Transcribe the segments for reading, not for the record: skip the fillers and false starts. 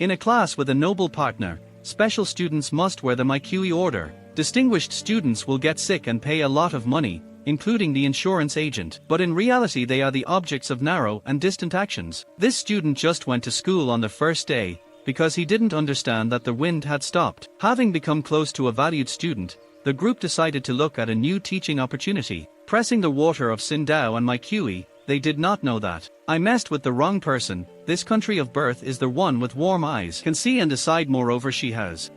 In a class with a noble partner, special students must wear the MyQE order. Distinguished students will get sick and pay a lot of money, including the insurance agent, but in reality they are the objects of narrow and distant actions. This student just went to school on the first day, because he didn't understand that the wind had stopped. Having become close to a valued student, the group decided to look at a new teaching opportunity. Pressing the water of Sindao and MyQE, they did not know that. I messed with the wrong person. This country of birth is the one with warm eyes. Can see and decide, moreover she has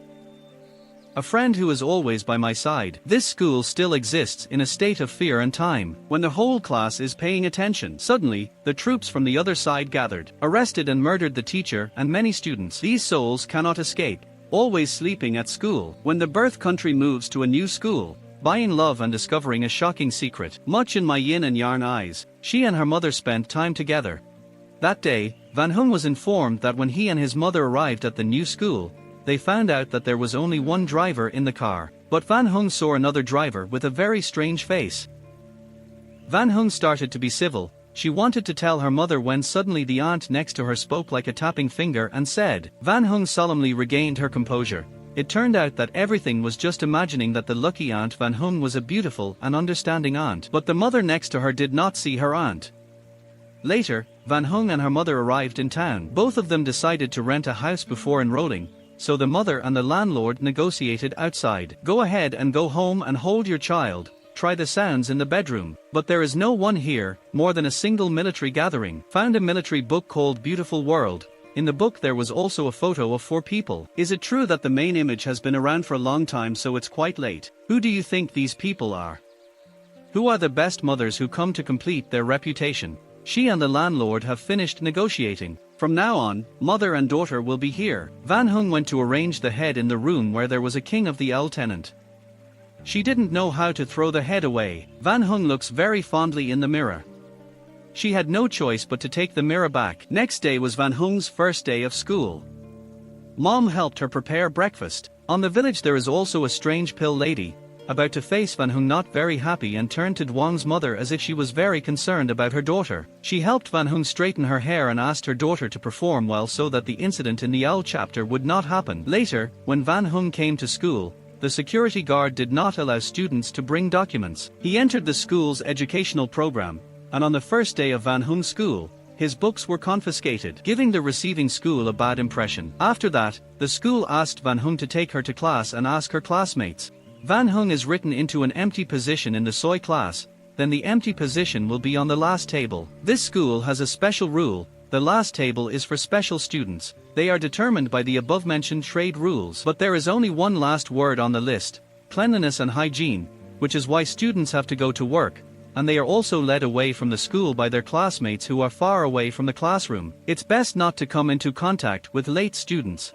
a friend who is always by my side. This school still exists in a state of fear and time. When the whole class is paying attention, suddenly, the troops from the other side gathered, arrested and murdered the teacher and many students. These souls cannot escape, always sleeping at school. When the birth country moves to a new school, buying love and discovering a shocking secret. Much in my yin and yang eyes, she and her mother spent time together. That day, Van Hung was informed that when he and his mother arrived at the new school, they found out that there was only one driver in the car. But Van Hung saw another driver with a very strange face. Van Hung started to be civil. She wanted to tell her mother when suddenly the aunt next to her spoke like a tapping finger and said. Van Hung solemnly regained her composure. It turned out that everything was just imagining that the lucky Aunt Van Hung was a beautiful and understanding aunt. But the mother next to her did not see her aunt. Later, Van Hung and her mother arrived in town. Both of them decided to rent a house before enrolling. So the mother and the landlord negotiated outside. Go ahead and go home and hold your child. Try the sounds in the bedroom. But there is no one here, more than a single military gathering. Found a military book called Beautiful World. In the book there was also a photo of 4 people. Is it true that the main image has been around for a long time, so it's quite late? Who do you think these people are? Who are the best mothers who come to complete their reputation? She and the landlord have finished negotiating. From now on, mother and daughter will be here. Van Hung went to arrange the head in the room where there was a king of the owl tenant. She didn't know how to throw the head away. Van Hung looks very fondly in the mirror. She had no choice but to take the mirror back. Next day was Van Hung's first day of school. Mom helped her prepare breakfast. On the village there is also a strange pill lady, about to face Van Hung, not very happy, and turned to Duang's mother as if she was very concerned about her daughter. She helped Van Hung straighten her hair and asked her daughter to perform well so that the incident in the owl chapter would not happen. Later, when Van Hung came to school, the security guard did not allow students to bring documents. He entered the school's educational program, and on the first day of Van Hung's school, his books were confiscated, giving the receiving school a bad impression. After that, the school asked Van Hung to take her to class and ask her classmates. Van Hung is written into an empty position in the soy class, then the empty position will be on the last table. This school has a special rule. The last table is for special students. They are determined by the above-mentioned trade rules. But there is only one last word on the list: cleanliness and hygiene, which is why students have to go to work, and they are also led away from the school by their classmates who are far away from the classroom. It's best not to come into contact with late students.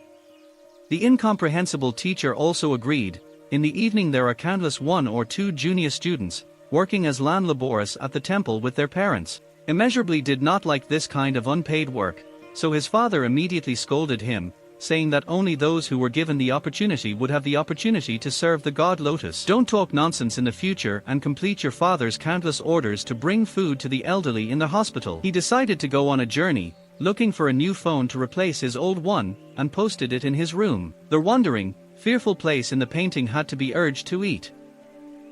The incomprehensible teacher also agreed. In the evening there are countless 1 or 2 junior students, working as landlaborers at the temple with their parents. Immeasurably did not like this kind of unpaid work, so his father immediately scolded him, saying that only those who were given the opportunity would have the opportunity to serve the god Lotus. Don't talk nonsense in the future and complete your father's countless orders to bring food to the elderly in the hospital. He decided to go on a journey, looking for a new phone to replace his old one, and posted it in his room. The wandering, fearful place in the painting had to be urged to eat.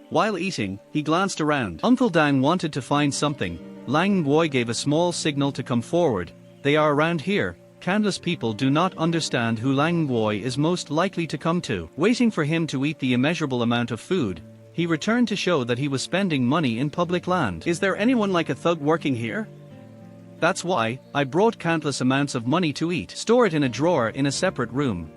While eating, he glanced around. Uncle Dang wanted to find something. Lang Nguoi gave a small signal to come forward. They are around here. Countless people do not understand who Lang Nguoi is most likely to come to. Waiting for him to eat the immeasurable amount of food, he returned to show that he was spending money in public land. Is there anyone like a thug working here? That's why I brought countless amounts of money to eat. Store it in a drawer in a separate room.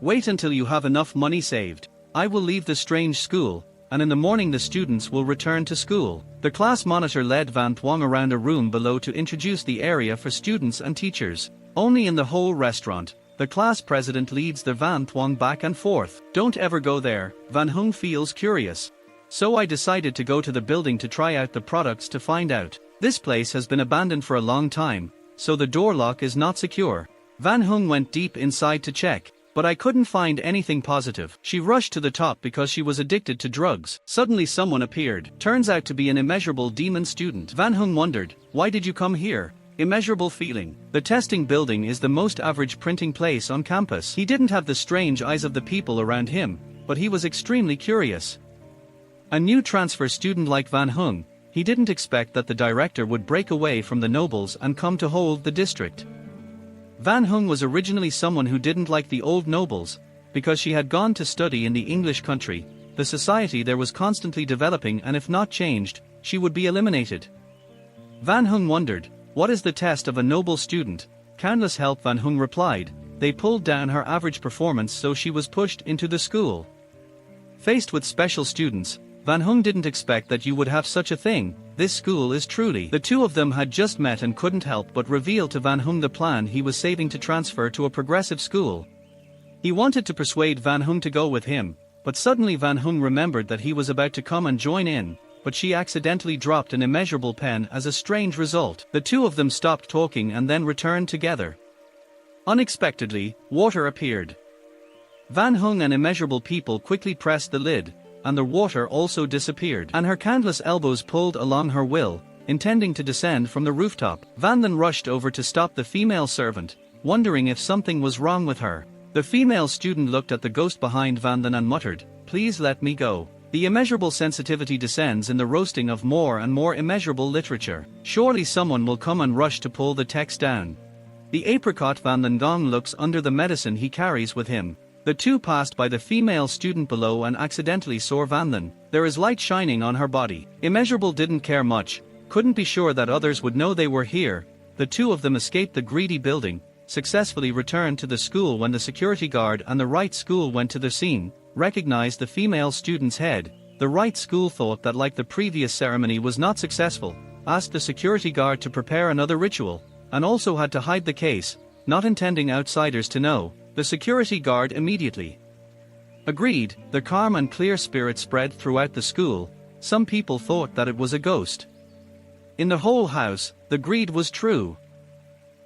Wait until you have enough money saved. I will leave the strange school, and in the morning the students will return to school. The class monitor led Van Thuong around a room below to introduce the area for students and teachers. Only in the whole restaurant, the class president leads the Van Thuong back and forth. Don't ever go there. Van Hung feels curious. So I decided to go to the building to try out the products to find out. This place has been abandoned for a long time, so the door lock is not secure. Van Hung went deep inside to check, but I couldn't find anything positive. She rushed to the top because she was addicted to drugs. Suddenly someone appeared. Turns out to be an immeasurable demon student. Van Hung wondered, why did you come here? Immeasurable feeling. The testing building is the most average printing place on campus. He didn't have the strange eyes of the people around him, but he was extremely curious. A new transfer student like Van Hung, he didn't expect that the director would break away from the nobles and come to hold the district. Van Hung was originally someone who didn't like the old nobles, because she had gone to study in the English country. The society there was constantly developing, and if not changed, she would be eliminated. Van Hung wondered, what is the test of a noble student? Countless help, Van Hung replied. They pulled down her average performance, so she was pushed into the school. Faced with special students, Van Hung didn't expect that you would have such a thing. This school is truly. The two of them had just met and couldn't help but reveal to Van Hung the plan he was saving to transfer to a progressive school. He wanted to persuade Van Hung to go with him, but suddenly Van Hung remembered that he was about to come and join in, but she accidentally dropped an immeasurable pen as a strange result. The two of them stopped talking and then returned together. Unexpectedly, water appeared. Van Hung and immeasurable people quickly pressed the lid, and the water also disappeared, and her countless elbows pulled along her will, intending to descend from the rooftop. Van then rushed over to stop the female servant, wondering if something was wrong with her. The female student looked at the ghost behind Van then and muttered, "Please let me go." The immeasurable sensitivity descends in the roasting of more and more immeasurable literature. Surely someone will come and rush to pull the text down. The apricot Van den Gong looks under the medicine he carries with him. The two passed by the female student below and accidentally saw Van den. There is light shining on her body. Immeasurable didn't care much, couldn't be sure that others would know they were here. The two of them escaped the greedy building, successfully returned to the school when the security guard and the right school went to the scene, recognized the female student's head. The right school thought that, like the previous ceremony was not successful, asked the security guard to prepare another ritual, and also had to hide the case, not intending outsiders to know. The security guard immediately agreed. The calm and clear spirit spread throughout the school. Some people thought that it was a ghost. In the whole house, the greed was true.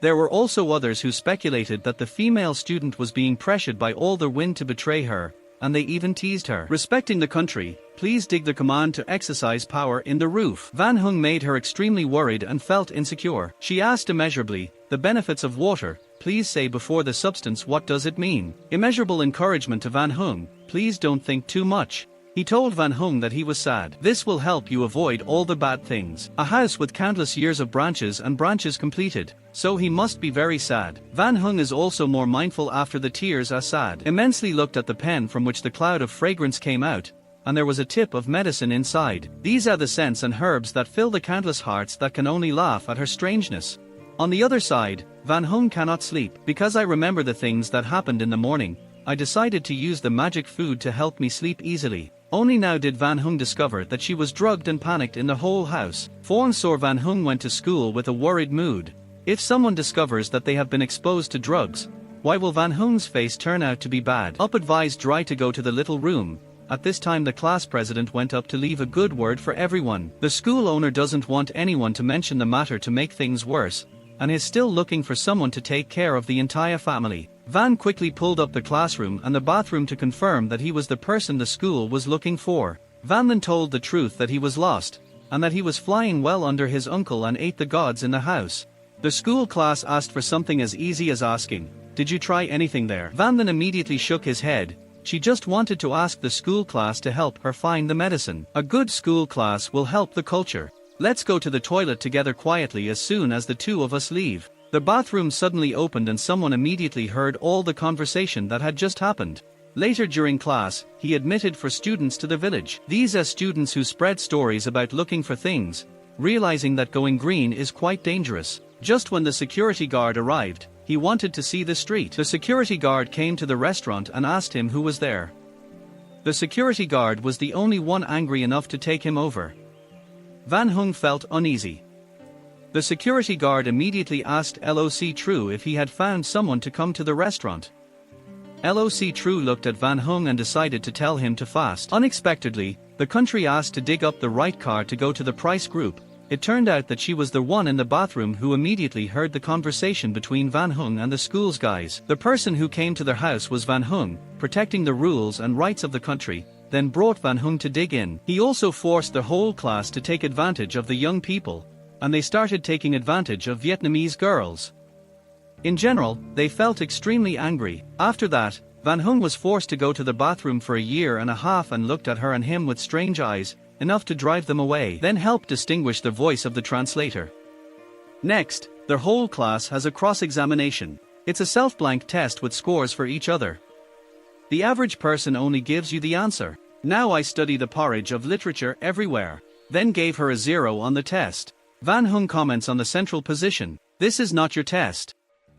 There were also others who speculated that the female student was being pressured by all the wind to betray her, and they even teased her. Respecting the country, please dig the command to exercise power in the roof. Van Hung made her extremely worried and felt insecure. She asked immeasurably, the benefits of water, please say before the substance, what does it mean? Immeasurable encouragement to Van Hung, please don't think too much. He told Van Hung that he was sad. This will help you avoid all the bad things. A house with countless years of branches and branches completed. So he must be very sad. Van Hung is also more mindful after the tears are sad. Immensely looked at the pen from which the cloud of fragrance came out, and there was a tip of medicine inside. These are the scents and herbs that fill the countless hearts that can only laugh at her strangeness. On the other side, Van Hung cannot sleep. Because I remember the things that happened in the morning, I decided to use the magic food to help me sleep easily. Only now did Van Hung discover that she was drugged and panicked in the whole house. Fawn saw Van Hung went to school with a worried mood. If someone discovers that they have been exposed to drugs, why will Van Hung's face turn out to be bad? Up advised Dry to go to the little room. At this time the class president went up to leave a good word for everyone. The school owner doesn't want anyone to mention the matter to make things worse, and is still looking for someone to take care of the entire family. Van quickly pulled up the classroom and the bathroom to confirm that he was the person the school was looking for. Van then told the truth that he was lost, and that he was flying well under his uncle and ate the gods in the house. The school class asked for something as easy as asking, "Did you try anything there?" Van then immediately shook his head. She just wanted to ask the school class to help her find the medicine. A good school class will help the culture. Let's go to the toilet together quietly as soon as the two of us leave. The bathroom suddenly opened and someone immediately heard all the conversation that had just happened. Later during class, he admitted for students to the village. These are students who spread stories about looking for things, realizing that going green is quite dangerous. Just when the security guard arrived, he wanted to see the street. The security guard came to the restaurant and asked him who was there. The security guard was the only one angry enough to take him over. Van Hung felt uneasy. The security guard immediately asked Loc True if he had found someone to come to the restaurant. Loc True looked at Van Hung and decided to tell him to fast. Unexpectedly, the country asked to dig up the right car to go to the Price group. It turned out that she was the one in the bathroom who immediately heard the conversation between Van Hung and the school's guys. The person who came to their house was Van Hung, protecting the rules and rights of the country, then brought Van Hung to dig in. He also forced the whole class to take advantage of the young people. and they started taking advantage of Vietnamese girls. In general, they felt extremely angry. After that, Van Hung was forced to go to the bathroom for a year and a half and looked at her and him with strange eyes, enough to drive them away, then helped distinguish the voice of the translator. Next, their whole class has a cross-examination. It's a self-blank test with scores for each other. The average person only gives you the answer. Now I study the porridge of literature everywhere. Then gave her a 0 on the test. Van Hung comments on the central position. This is not your test.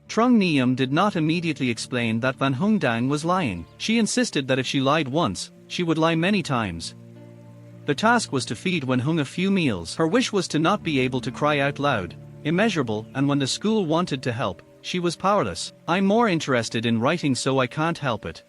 Trung Neum did not immediately explain that Van Hung Dang was lying. She insisted that if she lied once, she would lie many times. The task was to feed Van Hung a few meals. Her wish was to not be able to cry out loud, immeasurable, and when the school wanted to help, she was powerless. I'm more interested in writing so I can't help it.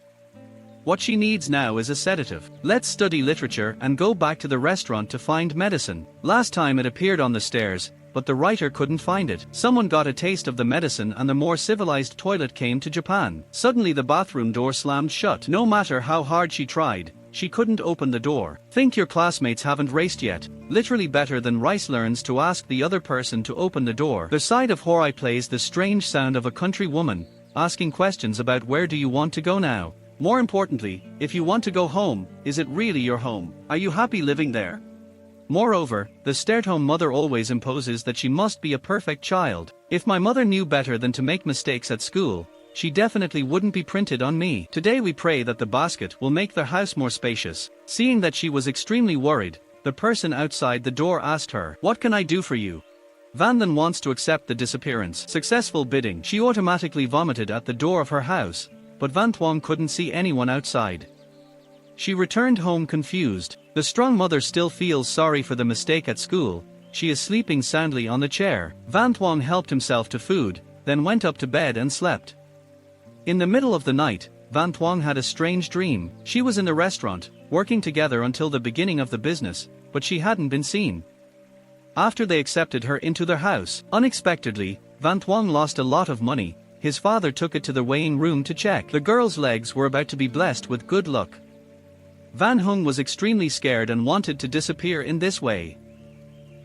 What she needs now is a sedative. Let's study literature and go back to the restaurant to find medicine. Last time it appeared on the stairs, but the writer couldn't find it. Someone got a taste of the medicine and the more civilized toilet came to Japan. Suddenly the bathroom door slammed shut. No matter how hard she tried, she couldn't open the door. Think your classmates haven't raced yet. Literally better than Rice learns to ask the other person to open the door. The side of Horai plays the strange sound of a country woman, asking questions about where do you want to go now. More importantly, if you want to go home, is it really your home? Are you happy living there? Moreover, the stay-at-home mother always imposes that she must be a perfect child. If my mother knew better than to make mistakes at school, she definitely wouldn't be printed on me. Today we pray that the basket will make their house more spacious. Seeing that she was extremely worried, the person outside the door asked her, "What can I do for you?" Van then wants to accept the disappearance. Successful bidding. She automatically vomited at the door of her house, but Van Thuong couldn't see anyone outside. She returned home confused. The strong mother still feels sorry for the mistake at school. She is sleeping soundly on the chair. Van Thuong helped himself to food, then went up to bed and slept. In the middle of the night, Van Thuong had a strange dream. She was in the restaurant, working together until the beginning of the business, but she hadn't been seen. After they accepted her into their house, unexpectedly, Van Thuong lost a lot of money. His father took it to the weighing room to check. The girl's legs were about to be blessed with good luck. Van Hung was extremely scared and wanted to disappear in this way.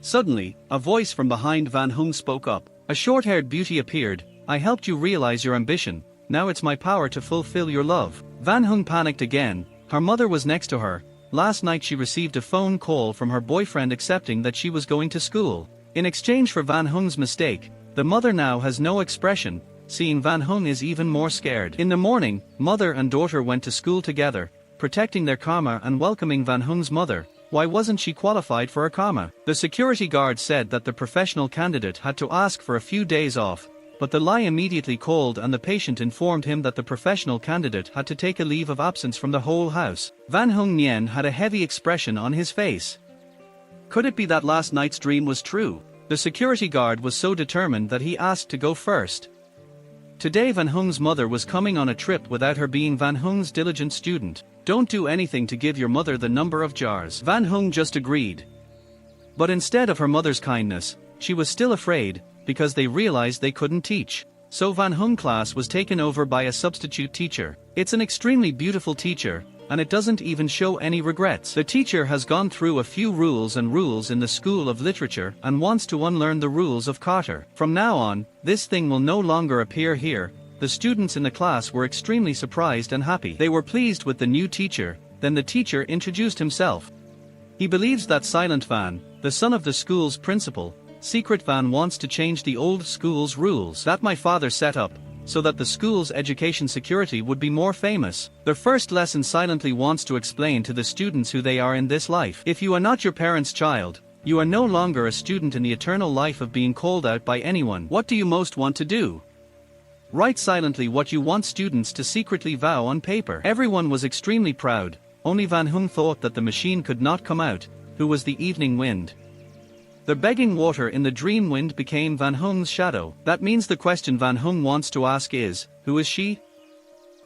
Suddenly, a voice from behind Van Hung spoke up. A short-haired beauty appeared. "I helped you realize your ambition, now it's my power to fulfill your love." Van Hung panicked again. Her mother was next to her. Last night she received a phone call from her boyfriend accepting that she was going to school. In exchange for Van Hung's mistake, the mother now has no expression. Seeing Van Hung is even more scared. In the morning, mother and daughter went to school together, protecting their karma and welcoming Van Hung's mother. Why wasn't she qualified for a karma? The security guard said that the professional candidate had to ask for a few days off, but the lie immediately called and the patient informed him that the professional candidate had to take a leave of absence from the whole house. Van Hung Nien had a heavy expression on his face. Could it be that last night's dream was true? The security guard was so determined that he asked to go first. Today Van Hung's mother was coming on a trip without her being Van Hung's diligent student. Don't do anything to give your mother the number of jars. Van Hung just agreed. But instead of her mother's kindness, she was still afraid, because they realized they couldn't teach. So Van Hung class was taken over by a substitute teacher. It's an extremely beautiful teacher, and it doesn't even show any regrets. The teacher has gone through a few rules in the School of Literature and wants to unlearn the rules of Carter. From now on, this thing will no longer appear here. The students in the class were extremely surprised and happy. They were pleased with the new teacher. Then the teacher introduced himself. He believes that Silent Van, the son of the school's principal, Secret Van, wants to change the old school's rules that my father set up, so that the school's education security would be more famous. Their first lesson silently wants to explain to the students who they are in this life. If you are not your parents' child, you are no longer a student in the eternal life of being called out by anyone. What do you most want to do? Write silently what you want students to secretly vow on paper. Everyone was extremely proud. Only Van Hung thought that the machine could not come out, who was the evening wind. The begging water in the dream wind became Van Hung's shadow. That means the question Van Hung wants to ask is, who is she?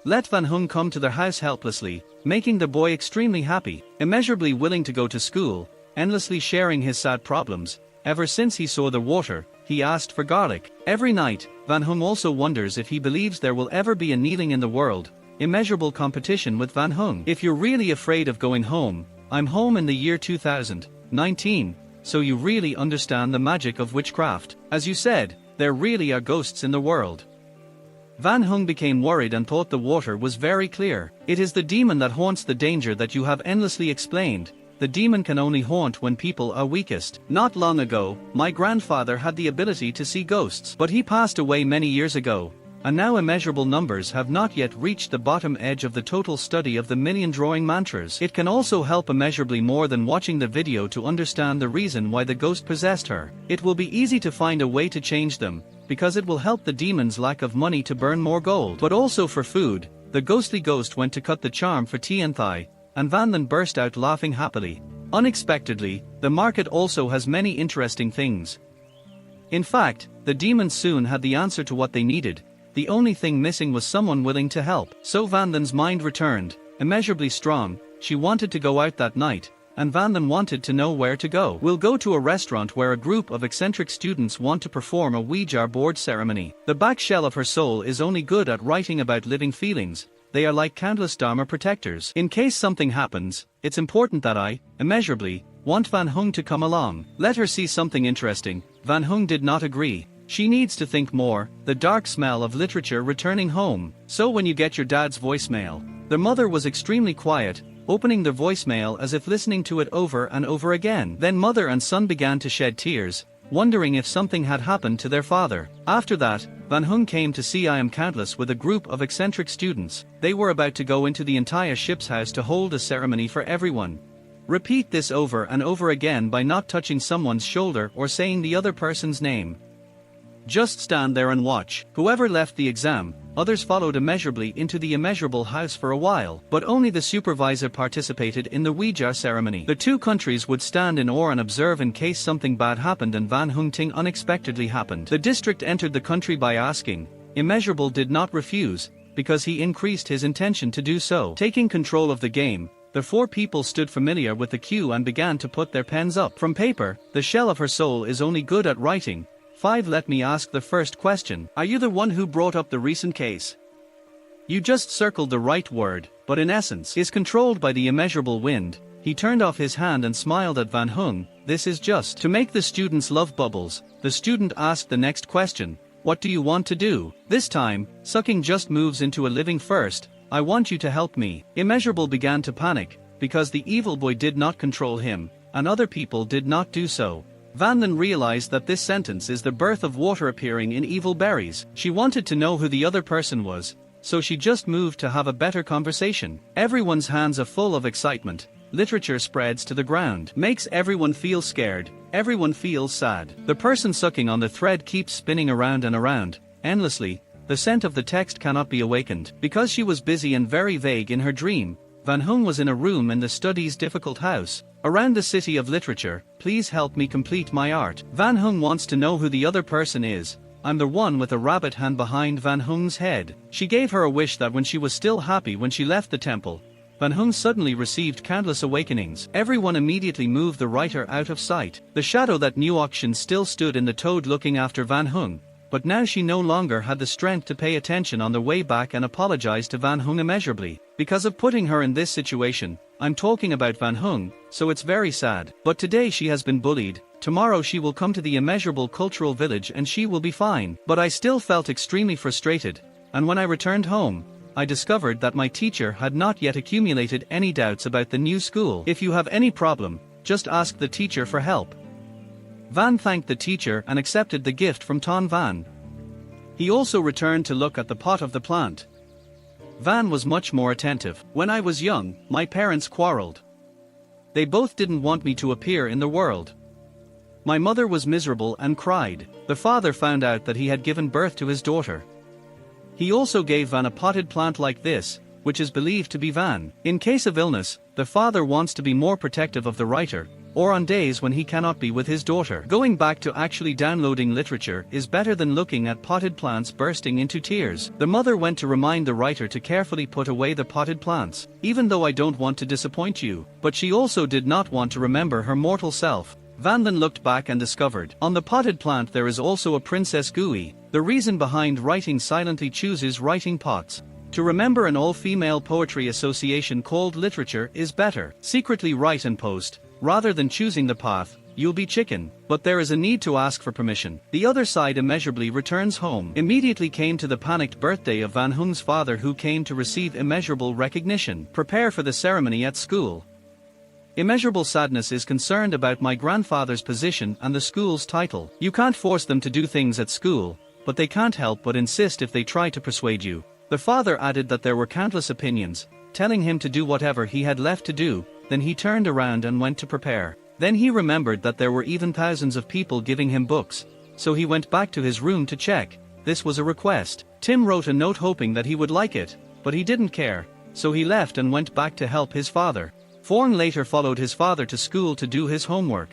Let Van Hung come to their house helplessly, making the boy extremely happy, immeasurably willing to go to school, endlessly sharing his sad problems. Ever since he saw the water, he asked for garlic. Every night, Van Hung also wonders if he believes there will ever be a kneeling in the world. Immeasurable competition with Van Hung. If you're really afraid of going home, I'm home in the year 2019. so you really understand the magic of witchcraft. As you said, there really are ghosts in the world. Van Hung became worried and thought the water was very clear. It is the demon that haunts the danger that you have endlessly explained. The demon can only haunt when people are weakest. Not long ago, my grandfather had the ability to see ghosts, but he passed away many years ago, and now immeasurable numbers have not yet reached the bottom edge of the total study of the million drawing mantras. It can also help immeasurably more than watching the video to understand the reason why the ghost possessed her. It will be easy to find a way to change them, because it will help the demon's lack of money to burn more gold. But also for food, the ghostly ghost went to cut the charm for Tien Thai, and Van then burst out laughing happily. Unexpectedly, the market also has many interesting things. In fact, the demons soon had the answer to what they needed. The only thing missing was someone willing to help. So Van Then's mind returned, immeasurably strong. She wanted to go out that night, and Van Then wanted to know where to go. We'll go to a restaurant where a group of eccentric students want to perform a Ouija board ceremony. The back shell of her soul is only good at writing about living feelings. They are like countless Dharma protectors. In case something happens, it's important that I, immeasurably, want Van Hung to come along. Let her see something interesting. Van Hung did not agree. She needs to think more. The dark smell of literature returning home. So when you get your dad's voicemail. The mother was extremely quiet, opening the voicemail as if listening to it over and over again. Then mother and son began to shed tears, wondering if something had happened to their father. After that, Van Hung came to see I Am Countless with a group of eccentric students. They were about to go into the entire ship's house to hold a ceremony for everyone. Repeat this over and over again by not touching someone's shoulder or saying the other person's name. Just stand there and watch. Whoever left the exam, others followed immeasurably into the immeasurable house for a while, but only the supervisor participated in the Ouija ceremony. The two countries would stand in awe and observe in case something bad happened, and Van Hung Ting unexpectedly happened. The district entered the country by asking. Immeasurable did not refuse, because he increased his intention to do so. Taking control of the game, the four people stood familiar with the cue and began to put their pens up. From paper, the shell of her soul is only good at writing. 5. Let me ask the first question. Are you the one who brought up the recent case? You just circled the right word, but in essence is controlled by the immeasurable wind. He turned off his hand and smiled at Van Hung. This is just to make the students love bubbles. The student asked the next question. What do you want to do? This time, sucking just moves into a living first. I want you to help me. Immeasurable began to panic, because the evil boy did not control him, and other people did not do so. Van then realized that this sentence is the birth of water appearing in evil berries. She wanted to know who the other person was, so she just moved to have a better conversation. Everyone's hands are full of excitement. Literature spreads to the ground. Makes everyone feel scared. Everyone feels sad. The person sucking on the thread keeps spinning around and around, endlessly. The scent of the text cannot be awakened. Because she was busy and very vague in her dream, Van Hung was in a room in the study's difficult house. Around the city of literature, please help me complete my art. Van Hung wants to know who the other person is. I'm the one with a rabbit hand behind Van Hung's head. She gave her a wish that when she was still happy when she left the temple, Van Hung suddenly received countless awakenings. Everyone immediately moved the writer out of sight. The shadow that knew auction still stood in the toad looking after Van Hung, but now she no longer had the strength to pay attention on the way back and apologized to Van Hung immeasurably. Because of putting her in this situation, I'm talking about Van Hung, so it's very sad. But today she has been bullied, tomorrow she will come to the immeasurable cultural village and she will be fine. But I still felt extremely frustrated, and when I returned home, I discovered that my teacher had not yet accumulated any doubts about the new school. If you have any problem, just ask the teacher for help. Van thanked the teacher and accepted the gift from Ton Van. He also returned to look at the pot of the plant. Van was much more attentive. When I was young, my parents quarreled. They both didn't want me to appear in the world. My mother was miserable and cried. The father found out that he had given birth to his daughter. He also gave Van a potted plant like this, which is believed to be Van. In case of illness, the father wants to be more protective of the writer, or on days when he cannot be with his daughter. Going back to actually downloading literature is better than looking at potted plants bursting into tears. The mother went to remind the writer to carefully put away the potted plants. Even though I don't want to disappoint you, but she also did not want to remember her mortal self. Van then looked back and discovered, on the potted plant there is also a Princess Gui. The reason behind writing silently chooses writing pots. To remember an all-female poetry association called literature is better. Secretly write and post, rather than choosing the path, you'll be chicken. But there is a need to ask for permission. The other side immeasurably returns home. Immediately came to the panicked birthday of Van Hung's father, who came to receive immeasurable recognition. Prepare for the ceremony at school. Immeasurable sadness is concerned about my grandfather's position and the school's title. You can't force them to do things at school, but they can't help but insist if they try to persuade you. The father added that there were countless opinions, telling him to do whatever he had left to do. Then he turned around and went to prepare. Then he remembered that there were even thousands of people giving him books, so he went back to his room to check. This was a request. Tim wrote a note hoping that he would like it, but he didn't care, so he left and went back to help his father. Forn later followed his father to school to do his homework.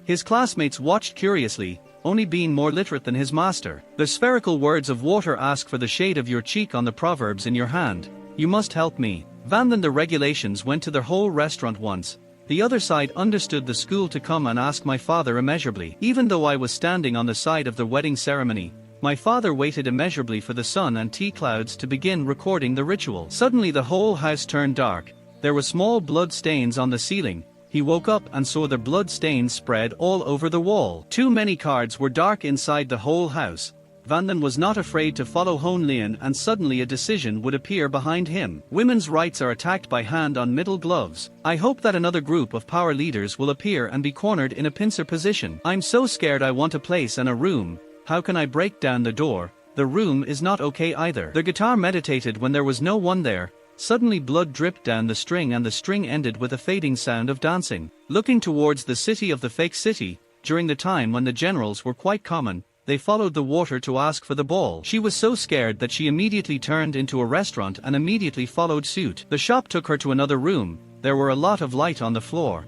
His classmates watched curiously, only being more literate than his master. The spherical words of water ask for the shade of your cheek on the proverbs in your hand. You must help me. Van then the regulations went to their whole restaurant once. The other side understood the school to come and ask my father immeasurably. Even though I was standing on the side of the wedding ceremony, my father waited immeasurably for the sun and tea clouds to begin recording the ritual. Suddenly the whole house turned dark. There were small blood stains on the ceiling. He woke up and saw the blood stains spread all over the wall. Too many cards were dark inside the whole house. Vanden was not afraid to follow Hon Lian, and suddenly a decision would appear behind him. Women's rights are attacked by hand on middle gloves. I hope that another group of power leaders will appear and be cornered in a pincer position. I'm so scared. I want a place and a room. How can I break down the door? The room is not okay either. The guitar meditated when there was no one there. Suddenly blood dripped down the string and the string ended with a fading sound of dancing. Looking towards the city of the fake city, during the time when the generals were quite common, they followed the water to ask for the ball. She was so scared that she immediately turned into a restaurant and immediately followed suit. The shop took her to another room. There were a lot of light on the floor.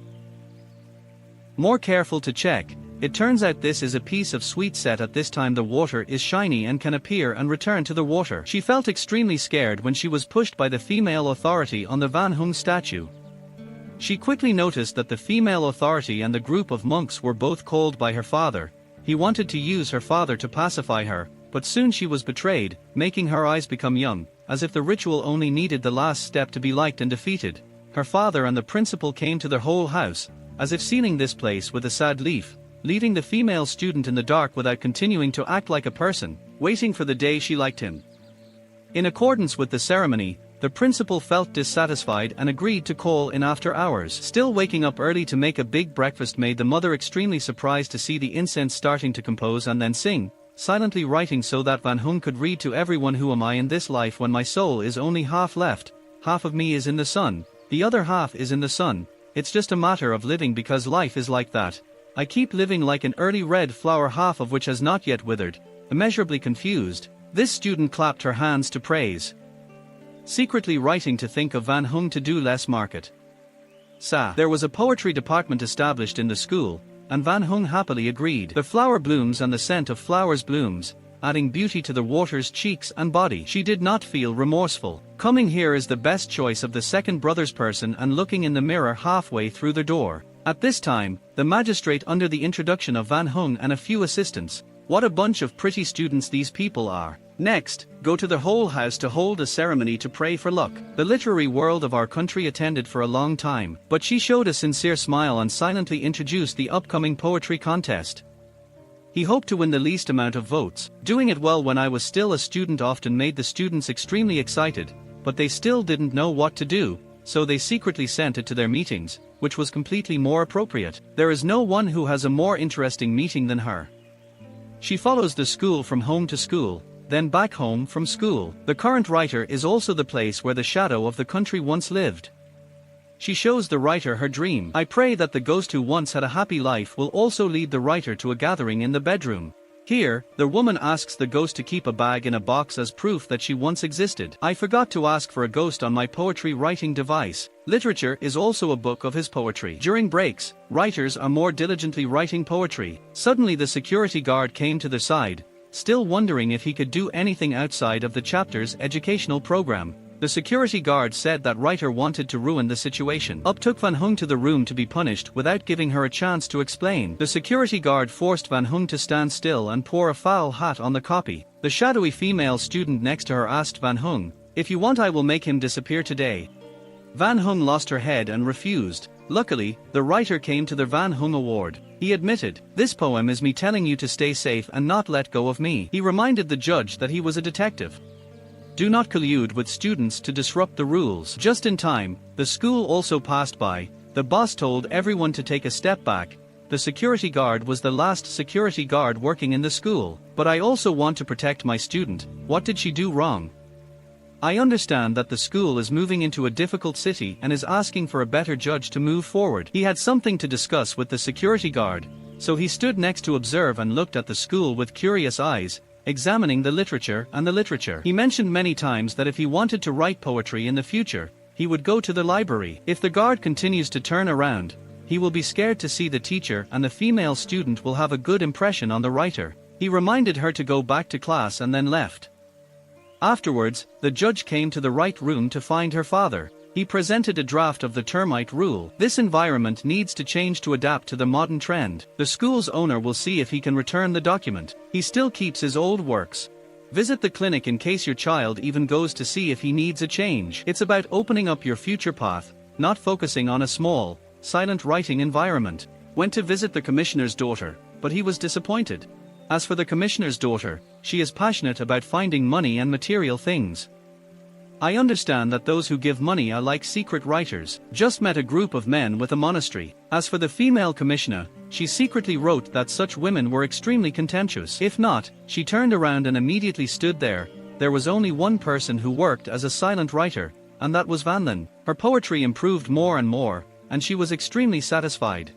More careful to check. It turns out this is a piece of sweet set. At this time the water is shiny and can appear and return to the water. She felt extremely scared when she was pushed by the female authority on the Van Hung statue. She quickly noticed that the female authority and the group of monks were both called by her father. He wanted to use her father to pacify her, but soon she was betrayed, making her eyes become young, as if the ritual only needed the last step to be liked and defeated. Her father and the principal came to their whole house, as if sealing this place with a sad leaf, leaving the female student in the dark without continuing to act like a person, waiting for the day she liked him. In accordance with the ceremony, the principal felt dissatisfied and agreed to call in after hours. Still waking up early to make a big breakfast made the mother extremely surprised to see the incense starting to compose and then sing, silently writing so that Van Hung could read to everyone, who am I in this life when my soul is only half left? Half of me is in the sun, the other half is in the sun. It's just a matter of living, because life is like that. I keep living like an early red flower, half of which has not yet withered. Immeasurably confused, this student clapped her hands to praise, secretly writing to think of Van Hung to do less market. There was a poetry department established in the school, and Van Hung happily agreed. The flower blooms and the scent of flowers blooms, adding beauty to the water's cheeks and body. She did not feel remorseful. Coming here is the best choice of the second brother's person, and looking in the mirror halfway through the door. At this time, the magistrate, under the introduction of Van Hung and a few assistants. What a bunch of pretty students these people are. Next, go to the whole house to hold a ceremony to pray for luck. The literary world of our country attended for a long time, but she showed a sincere smile and silently introduced the upcoming poetry contest. He hoped to win the least amount of votes. Doing it well when I was still a student often made the students extremely excited, but they still didn't know what to do, so they secretly sent it to their meetings, which was completely more appropriate. There is no one who has a more interesting meeting than her. She follows the school from home to school, then back home from school. The current writer is also the place where the shadow of the country once lived. She shows the writer her dream. I pray that the ghost who once had a happy life will also lead the writer to a gathering in the bedroom. Here, the woman asks the ghost to keep a bag in a box as proof that she once existed. I forgot to ask for a ghost on my poetry writing device. Literature is also a book of his poetry. During breaks, writers are more diligently writing poetry. Suddenly the security guard came to the side, still wondering if he could do anything outside of the chapter's educational program. The security guard said that writer wanted to ruin the situation. Up took Van Hung to the room to be punished without giving her a chance to explain. The security guard forced Van Hung to stand still and pour a foul hat on the copy. The shadowy female student next to her asked Van Hung, "If you want, I will make him disappear today." Van Hung lost her head and refused. Luckily, the writer came to the Van Hung Award. He admitted, "This poem is me telling you to stay safe and not let go of me." He reminded the judge that he was a detective. Do not collude with students to disrupt the rules. Just in time, the school also passed by. The boss told everyone to take a step back. The security guard was the last security guard working in the school. But I also want to protect my student. What did she do wrong? I understand that the school is moving into a difficult city and is asking for a better judge to move forward. He had something to discuss with the security guard, so he stood next to observe and looked at the school with curious eyes, examining the literature and the literature. He mentioned many times that if he wanted to write poetry in the future, he would go to the library. If the guard continues to turn around, he will be scared to see the teacher and the female student will have a good impression on the writer. He reminded her to go back to class and then left. Afterwards, the judge came to the right room to find her father. He presented a draft of the termite rule. This environment needs to change to adapt to the modern trend. The school's owner will see if he can return the document. He still keeps his old works. Visit the clinic in case your child even goes to see if he needs a change. It's about opening up your future path, not focusing on a small, silent writing environment. Went to visit the commissioner's daughter, but he was disappointed. As for the commissioner's daughter, she is passionate about finding money and material things. I understand that those who give money are like secret writers. Just met a group of men with a monastery. As for the female commissioner, she secretly wrote that such women were extremely contemptuous. If not, she turned around and immediately stood there. There was only one person who worked as a silent writer, and that was Vanlin. Her poetry improved more and more, and she was extremely satisfied.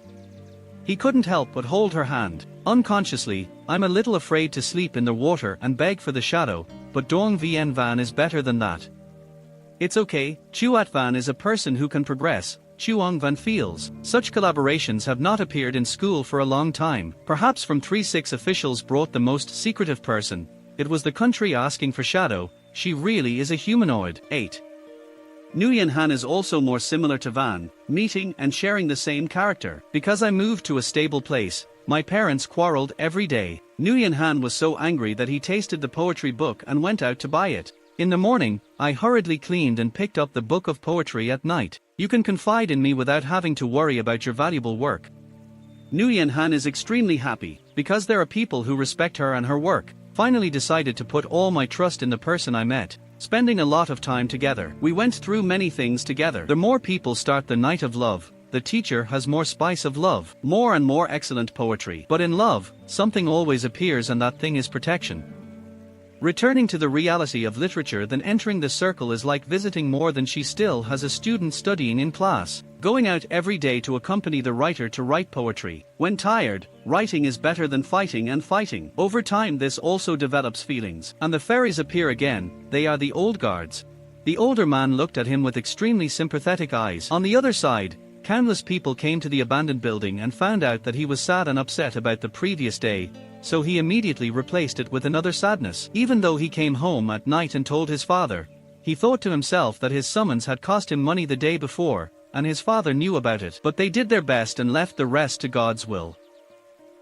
He couldn't help but hold her hand. Unconsciously, I'm a little afraid to sleep in the water and beg for the shadow, but Dong Vien Van is better than that. It's okay, Chuat Van is a person who can progress, Chuong Van feels. Such collaborations have not appeared in school for a long time. Perhaps from 3-6 officials brought the most secretive person. It was the country asking for shadow. She really is a humanoid. 8. Nguyen Han is also more similar to Van, meeting and sharing the same character. Because I moved to a stable place, my parents quarreled every day. Nguyen Han was so angry that he tasted the poetry book and went out to buy it. In the morning, I hurriedly cleaned and picked up the book of poetry at night. You can confide in me without having to worry about your valuable work. Nguyen Han is extremely happy, because there are people who respect her and her work. Finally decided to put all my trust in the person I met. Spending a lot of time together. We went through many things together. The more people start the night of love, the teacher has more spice of love. More and more excellent poetry. But in love, something always appears and that thing is protection. Returning to the reality of literature than entering the circle is like visiting more than she still has a student studying in class. Going out every day to accompany the writer to write poetry. When tired, writing is better than fighting and fighting. Over time this also develops feelings. And the fairies appear again, they are the old guards. The older man looked at him with extremely sympathetic eyes. On the other side, countless people came to the abandoned building and found out that he was sad and upset about the previous day, so he immediately replaced it with another sadness. Even though he came home at night and told his father, he thought to himself that his summons had cost him money the day before, and his father knew about it. But they did their best and left the rest to God's will.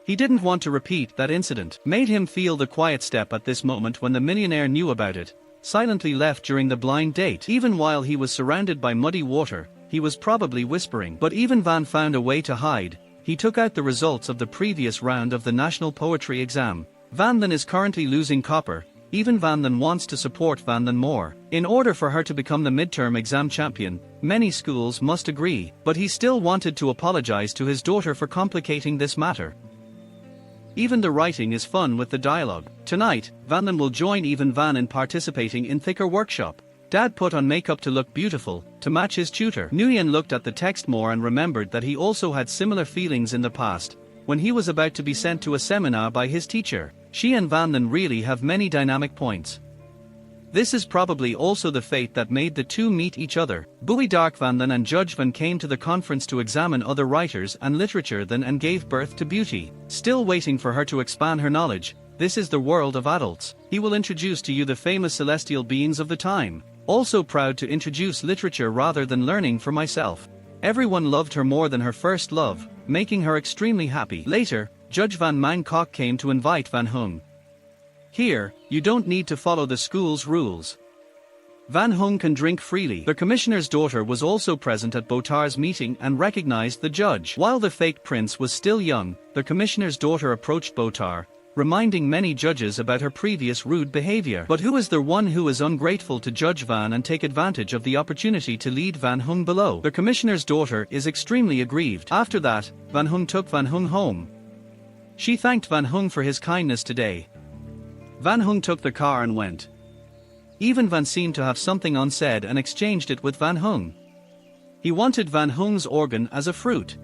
He didn't want to repeat that incident. Made him feel the quiet step at this moment when the millionaire knew about it, silently left during the blind date. Even while he was surrounded by muddy water, he was probably whispering. But even Van found a way to hide. He took out the results of the previous round of the National Poetry Exam. Van Lin is currently losing copper. Even Van Lin wants to support Van Lin more. In order for her to become the midterm exam champion, many schools must agree. But he still wanted to apologize to his daughter for complicating this matter. Even the writing is fun with the dialogue. Tonight, Van Lin will join Even Van in participating in thicker workshop. Dad put on makeup to look beautiful, to match his tutor. Nguyen looked at the text more and remembered that he also had similar feelings in the past, when he was about to be sent to a seminar by his teacher. She and Van Lin really have many dynamic points. This is probably also the fate that made the two meet each other. Bui Dark Van Lin and Judge Van came to the conference to examine other writers and literature then and gave birth to Beauty. Still waiting for her to expand her knowledge. This is the world of adults. He will introduce to you the famous celestial beings of the time. Also proud to introduce literature rather than learning for myself. Everyone loved her more than her first love, making her extremely happy. Later, Judge Van Mangkok came to invite Van Hung. Here, you don't need to follow the school's rules. Van Hung can drink freely. The commissioner's daughter was also present at Botar's meeting and recognized the judge. While the fake prince was still young, the commissioner's daughter approached Botar, reminding many judges about her previous rude behavior. But who is the one who is ungrateful to Judge Van and take advantage of the opportunity to lead Van Hung below? The commissioner's daughter is extremely aggrieved. After that, Van Hung took Van Hung home. She thanked Van Hung for his kindness today. Van Hung took the car and went. Even Van seemed to have something unsaid and exchanged it with Van Hung. He wanted Van Hung's organ as a fruit.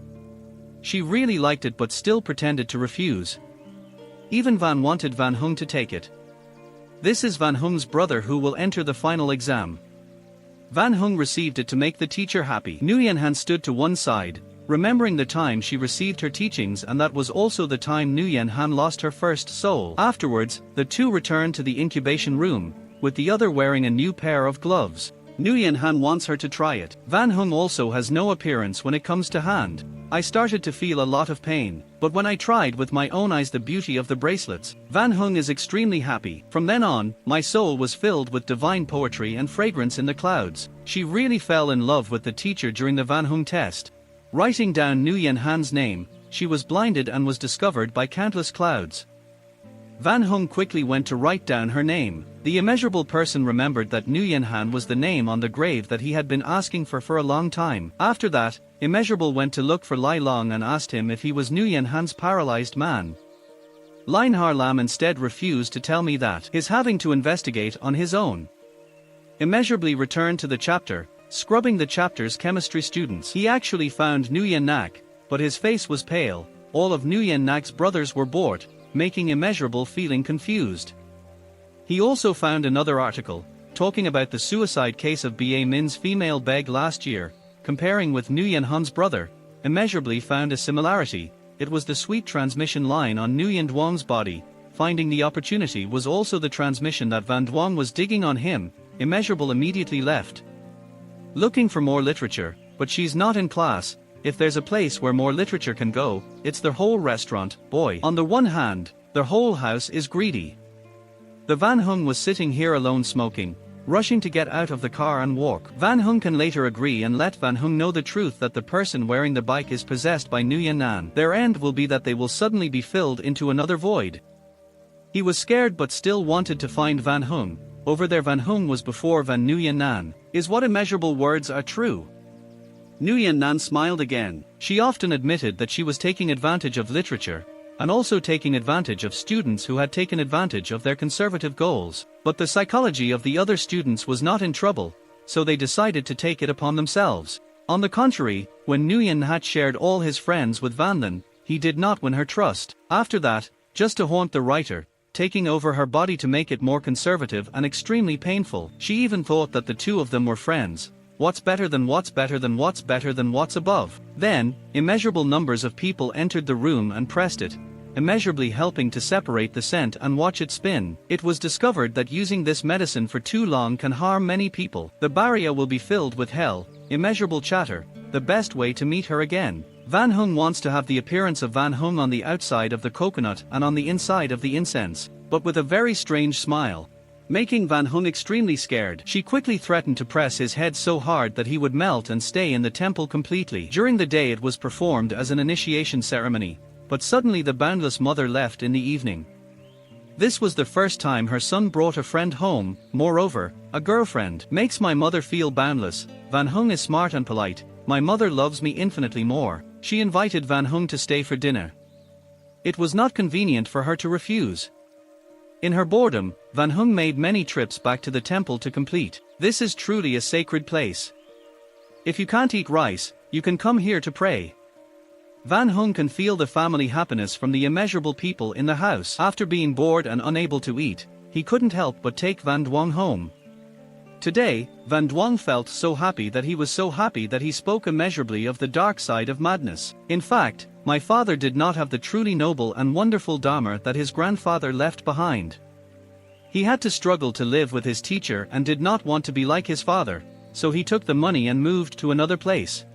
She really liked it but still pretended to refuse. Even Van wanted Van Hung to take it. This is Van Hung's brother who will enter the final exam. Van Hung received it to make the teacher happy. Nguyen Han stood to one side, remembering the time she received her teachings, and that was also the time Nguyen Han lost her first soul. Afterwards, the two returned to the incubation room, with the other wearing a new pair of gloves. Nguyen Han wants her to try it. Van Hung also has no appearance when it comes to hand. I started to feel a lot of pain, but when I tried with my own eyes the beauty of the bracelets, Van Hung is extremely happy. From then on, my soul was filled with divine poetry and fragrance in the clouds. She really fell in love with the teacher during the Van Hung test. Writing down Nguyen Han's name, she was blinded and was discovered by countless clouds. Van Hung quickly went to write down her name. The immeasurable person remembered that Nguyen Han was the name on the grave that he had been asking for a long time. After that, Immeasurable went to look for Lai Long and asked him if he was Nguyen Han's paralyzed man. Lin Har Lam instead refused to tell me that. His having to investigate on his own. Immeasurably returned to the chapter, scrubbing the chapter's chemistry students. He actually found Nguyen Nak, but his face was pale. All of Nguyen Nak's brothers were bored, making Immeasurable feeling confused. He also found another article, talking about the suicide case of Ba Min's female beg last year, comparing with Nguyen Han's brother. Immeasurably found a similarity. It was the sweet transmission line on Nguyen Duong's body. Finding the opportunity was also the transmission that Van Duong was digging on him. Immeasurable immediately left, looking for more literature, but she's not in class. If there's a place where more literature can go, it's their whole restaurant. Boy. On the one hand, their whole house is greedy. The Van Hung was sitting here alone smoking, rushing to get out of the car and walk. Van Hung can later agree and let Van Hung know the truth that the person wearing the bike is possessed by Nguyen Nan. Their end will be that they will suddenly be filled into another void. He was scared but still wanted to find Van Hung. Over there Van Hung was before Van Nguyen Nan. Is what Immeasurable words are true? Nguyen Nan smiled again. She often admitted that she was taking advantage of literature, and also taking advantage of students who had taken advantage of their conservative goals. But the psychology of the other students was not in trouble, so they decided to take it upon themselves. On the contrary, when Nguyen had shared all his friends with Van Lin, he did not win her trust. After that, just to haunt the writer, taking over her body to make it more conservative and extremely painful. She even thought that the two of them were friends. What's better than what's better than what's better than what's above? Then, immeasurable numbers of people entered the room and pressed it, immeasurably helping to separate the scent and watch it spin. It was discovered that using this medicine for too long can harm many people. The barrier will be filled with hell. Immeasurable chatter. The best way to meet her again. Van Hung wants to have the appearance of Van Hung on the outside of the coconut and on the inside of the incense, but with a very strange smile, making Van Hung extremely scared. She quickly threatened to press his head so hard that he would melt and stay in the temple completely. During the day it was performed as an initiation ceremony, but suddenly the boundless mother left in the evening. This was the first time her son brought a friend home. Moreover, a girlfriend makes my mother feel boundless. Van Hung is smart and polite. My mother loves me infinitely more. She invited Van Hung to stay for dinner. It was not convenient for her to refuse. In her boredom, Van Hung made many trips back to the temple to complete. This is truly a sacred place. If you can't eat rice, you can come here to pray. Van Hung can feel the family happiness from the immeasurable people in the house. After being bored and unable to eat, he couldn't help but take Van Duong home. Today, Van Duong felt so happy that he spoke immeasurably of the dark side of madness. In fact, my father did not have the truly noble and wonderful Dharma that his grandfather left behind. He had to struggle to live with his teacher and did not want to be like his father, so he took the money and moved to another place.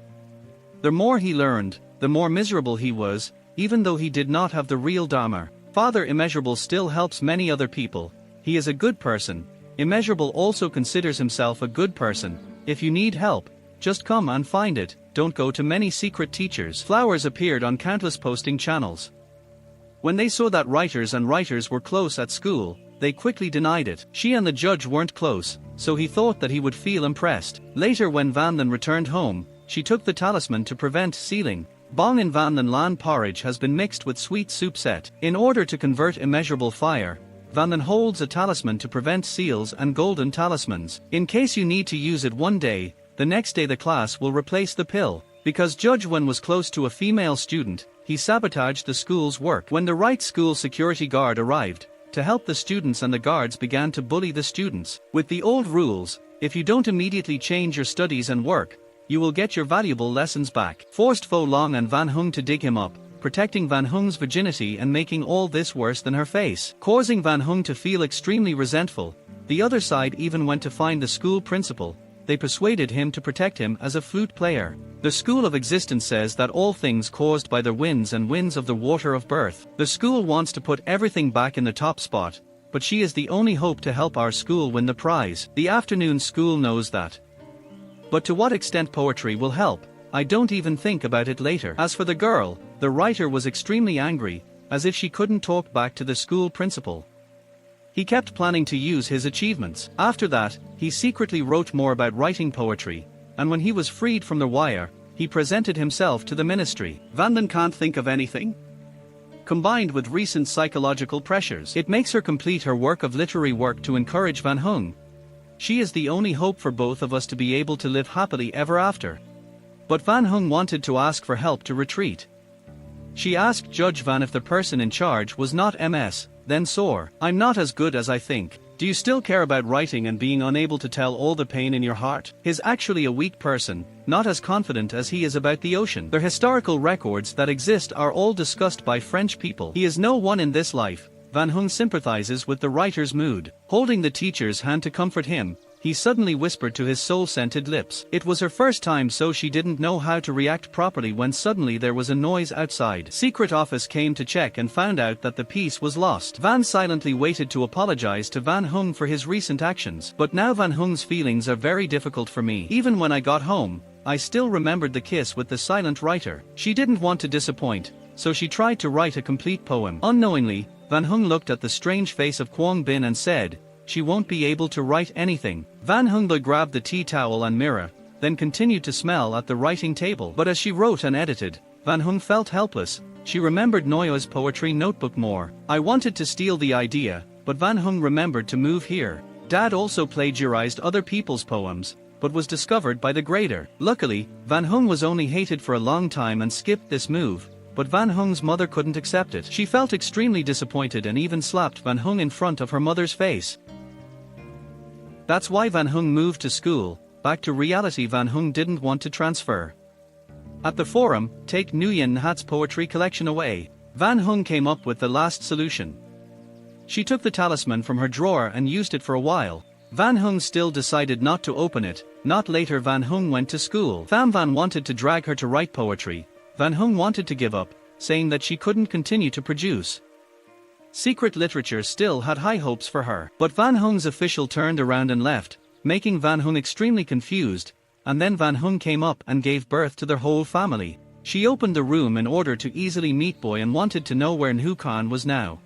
The more he learned, the more miserable he was, even though he did not have the real Dharma. Father Immeasurable still helps many other people. He is a good person. Immeasurable also considers himself a good person. If you need help, just come and find it, don't go to many secret teachers. Flowers appeared on countless posting channels. When they saw that writers were close at school, they quickly denied it. She and the judge weren't close, so he thought that he would feel impressed. Later when Van Den returned home, she took the talisman to prevent sealing. Bong in Van Den Lan porridge has been mixed with sweet soup set. In order to convert immeasurable fire, Van Den holds a talisman to prevent seals and golden talismans. In case you need to use it one day, the next day the class will replace the pill. Because Judge Wen was close to a female student, he sabotaged the school's work. When the right school security guard arrived to help the students, and the guards began to bully the students. With the old rules, if you don't immediately change your studies and work, you will get your valuable lessons back. Forced Fo Long and Van Hung to dig him up, protecting Van Hung's virginity and making all this worse than her face, causing Van Hung to feel extremely resentful. The other side even went to find the school principal. They persuaded him to protect him as a flute player. The school of existence says that all things caused by the winds and winds of the water of birth. The school wants to put everything back in the top spot, but she is the only hope to help our school win the prize. The afternoon school knows that. But to what extent poetry will help, I don't even think about it later. As for the girl, the writer was extremely angry, as if she couldn't talk back to the school principal. He kept planning to use his achievements. After that, he secretly wrote more about writing poetry, and when he was freed from the wire, he presented himself to the ministry. Van Den can't think of anything. Combined with recent psychological pressures, it makes her complete her work of literary work to encourage Van Hung. She is the only hope for both of us to be able to live happily ever after. But Van Hung wanted to ask for help to retreat. She asked Judge Van if the person in charge was not MS, then sore. I'm not as good as I think. Do you still care about writing and being unable to tell all the pain in your heart? He's actually a weak person, not as confident as he is about the ocean. The historical records that exist are all discussed by French people. He is no one in this life. Van Hung sympathizes with the writer's mood. Holding the teacher's hand to comfort him, he suddenly whispered to his soul-scented lips. It was her first time, so she didn't know how to react properly when suddenly there was a noise outside. Secret office came to check and found out that the piece was lost. Van silently waited to apologize to Van Hung for his recent actions. But now Van Hung's feelings are very difficult for me. Even when I got home, I still remembered the kiss with the silent writer. She didn't want to disappoint, so she tried to write a complete poem. Unknowingly, Van Hung looked at the strange face of Kwong Bin and said, "She won't be able to write anything." Van Hung grabbed the tea towel and mirror, then continued to smell at the writing table. But as she wrote and edited, Van Hung felt helpless. She remembered Noya's poetry notebook more. I wanted to steal the idea, but Van Hung remembered to move here. Dad also plagiarized other people's poems, but was discovered by the grader. Luckily, Van Hung was only hated for a long time and skipped this move. But Van Hung's mother couldn't accept it. She felt extremely disappointed and even slapped Van Hung in front of her mother's face. That's why Van Hung moved to school. Back to reality, Van Hung didn't want to transfer. At the forum, take Nguyen Hat's poetry collection away. Van Hung came up with the last solution. She took the talisman from her drawer and used it for a while. Van Hung still decided not to open it. Not later. Van Hung went to school. Pham Van wanted to drag her to write poetry. Van Hung wanted to give up, saying that she couldn't continue to produce. Secret literature still had high hopes for her. But Van Hung's official turned around and left, making Van Hung extremely confused, and then Van Hung came up and gave birth to their whole family. She opened the room in order to easily meet Boy and wanted to know where Nhu Khan was now.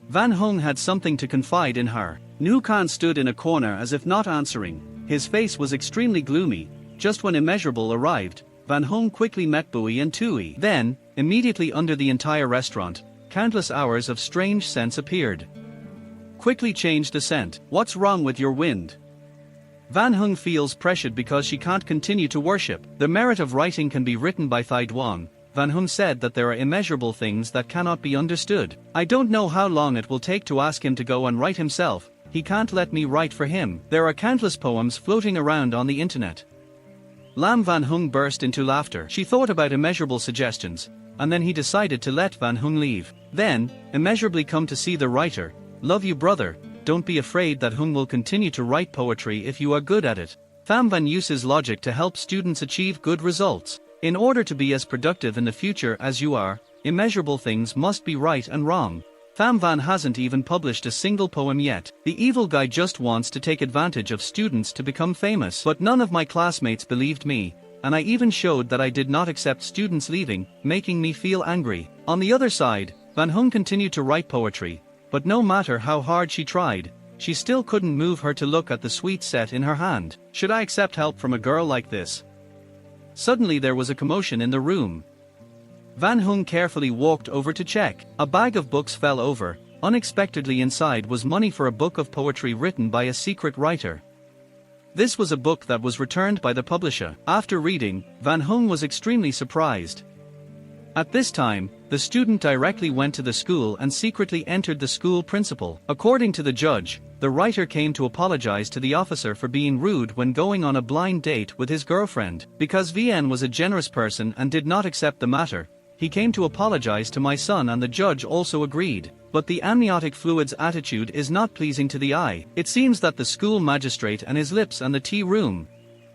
Van Hung had something to confide in her. Nhu Khan stood in a corner as if not answering. His face was extremely gloomy. Just when Immeasurable arrived, Van Hung quickly met Bui and Tui. Then, immediately under the entire restaurant, countless hours of strange scents appeared. Quickly change the scent. What's wrong with your wind? Van Hung feels pressured because she can't continue to worship. The merit of writing can be written by Thai Duong. Van Hung said that there are immeasurable things that cannot be understood. I don't know how long it will take to ask him to go and write himself. He can't let me write for him. There are countless poems floating around on the internet. Lam Van Hung burst into laughter. She thought about immeasurable suggestions, and then he decided to let Van Hung leave. Then, immeasurably come to see the writer. Love you, brother. Don't be afraid that Hung will continue to write poetry if you are good at it. Pham Van uses logic to help students achieve good results. In order to be as productive in the future as you are, immeasurable things must be right and wrong. Tham Van hasn't even published a single poem yet. The evil guy just wants to take advantage of students to become famous. But none of my classmates believed me, and I even showed that I did not accept students leaving, making me feel angry. On the other side, Van Hung continued to write poetry, but no matter how hard she tried, she still couldn't move her to look at the sweet set in her hand. Should I accept help from a girl like this? Suddenly there was a commotion in the room. Van Hung carefully walked over to check. A bag of books fell over. Unexpectedly inside was money for a book of poetry written by a secret writer. This was a book that was returned by the publisher. After reading, Van Hung was extremely surprised. At this time, the student directly went to the school and secretly entered the school principal. According to the judge, the writer came to apologize to the officer for being rude when going on a blind date with his girlfriend. Because VN was a generous person and did not accept the matter, he came to apologize to my son, and the judge also agreed. But the amniotic fluid's attitude is not pleasing to the eye. It seems that the school magistrate and his lips and the tea room.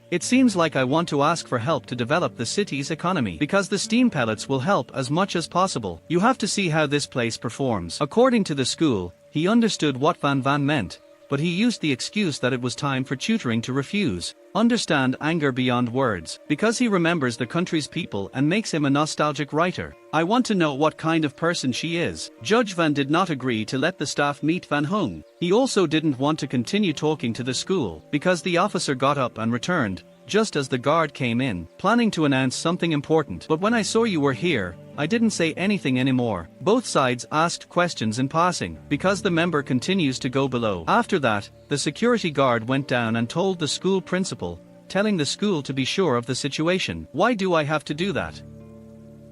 It seems like I want to ask for help to develop the city's economy, because the steam pellets will help as much as possible. You have to see how this place performs. According to the school, he understood what Van meant, but he used the excuse that it was time for tutoring to refuse. Understand anger beyond words, because he remembers the country's people and makes him a nostalgic writer. I want to know what kind of person she is. Judge Van did not agree to let the staff meet Van Hung. He also didn't want to continue talking to the school, because the officer got up and returned, just as the guard came in, planning to announce something important. But when I saw you were here, I didn't say anything anymore. Both sides asked questions in passing, because the member continues to go below. After that, the security guard went down and told the school principal, telling the school to be sure of the situation. Why do I have to do that?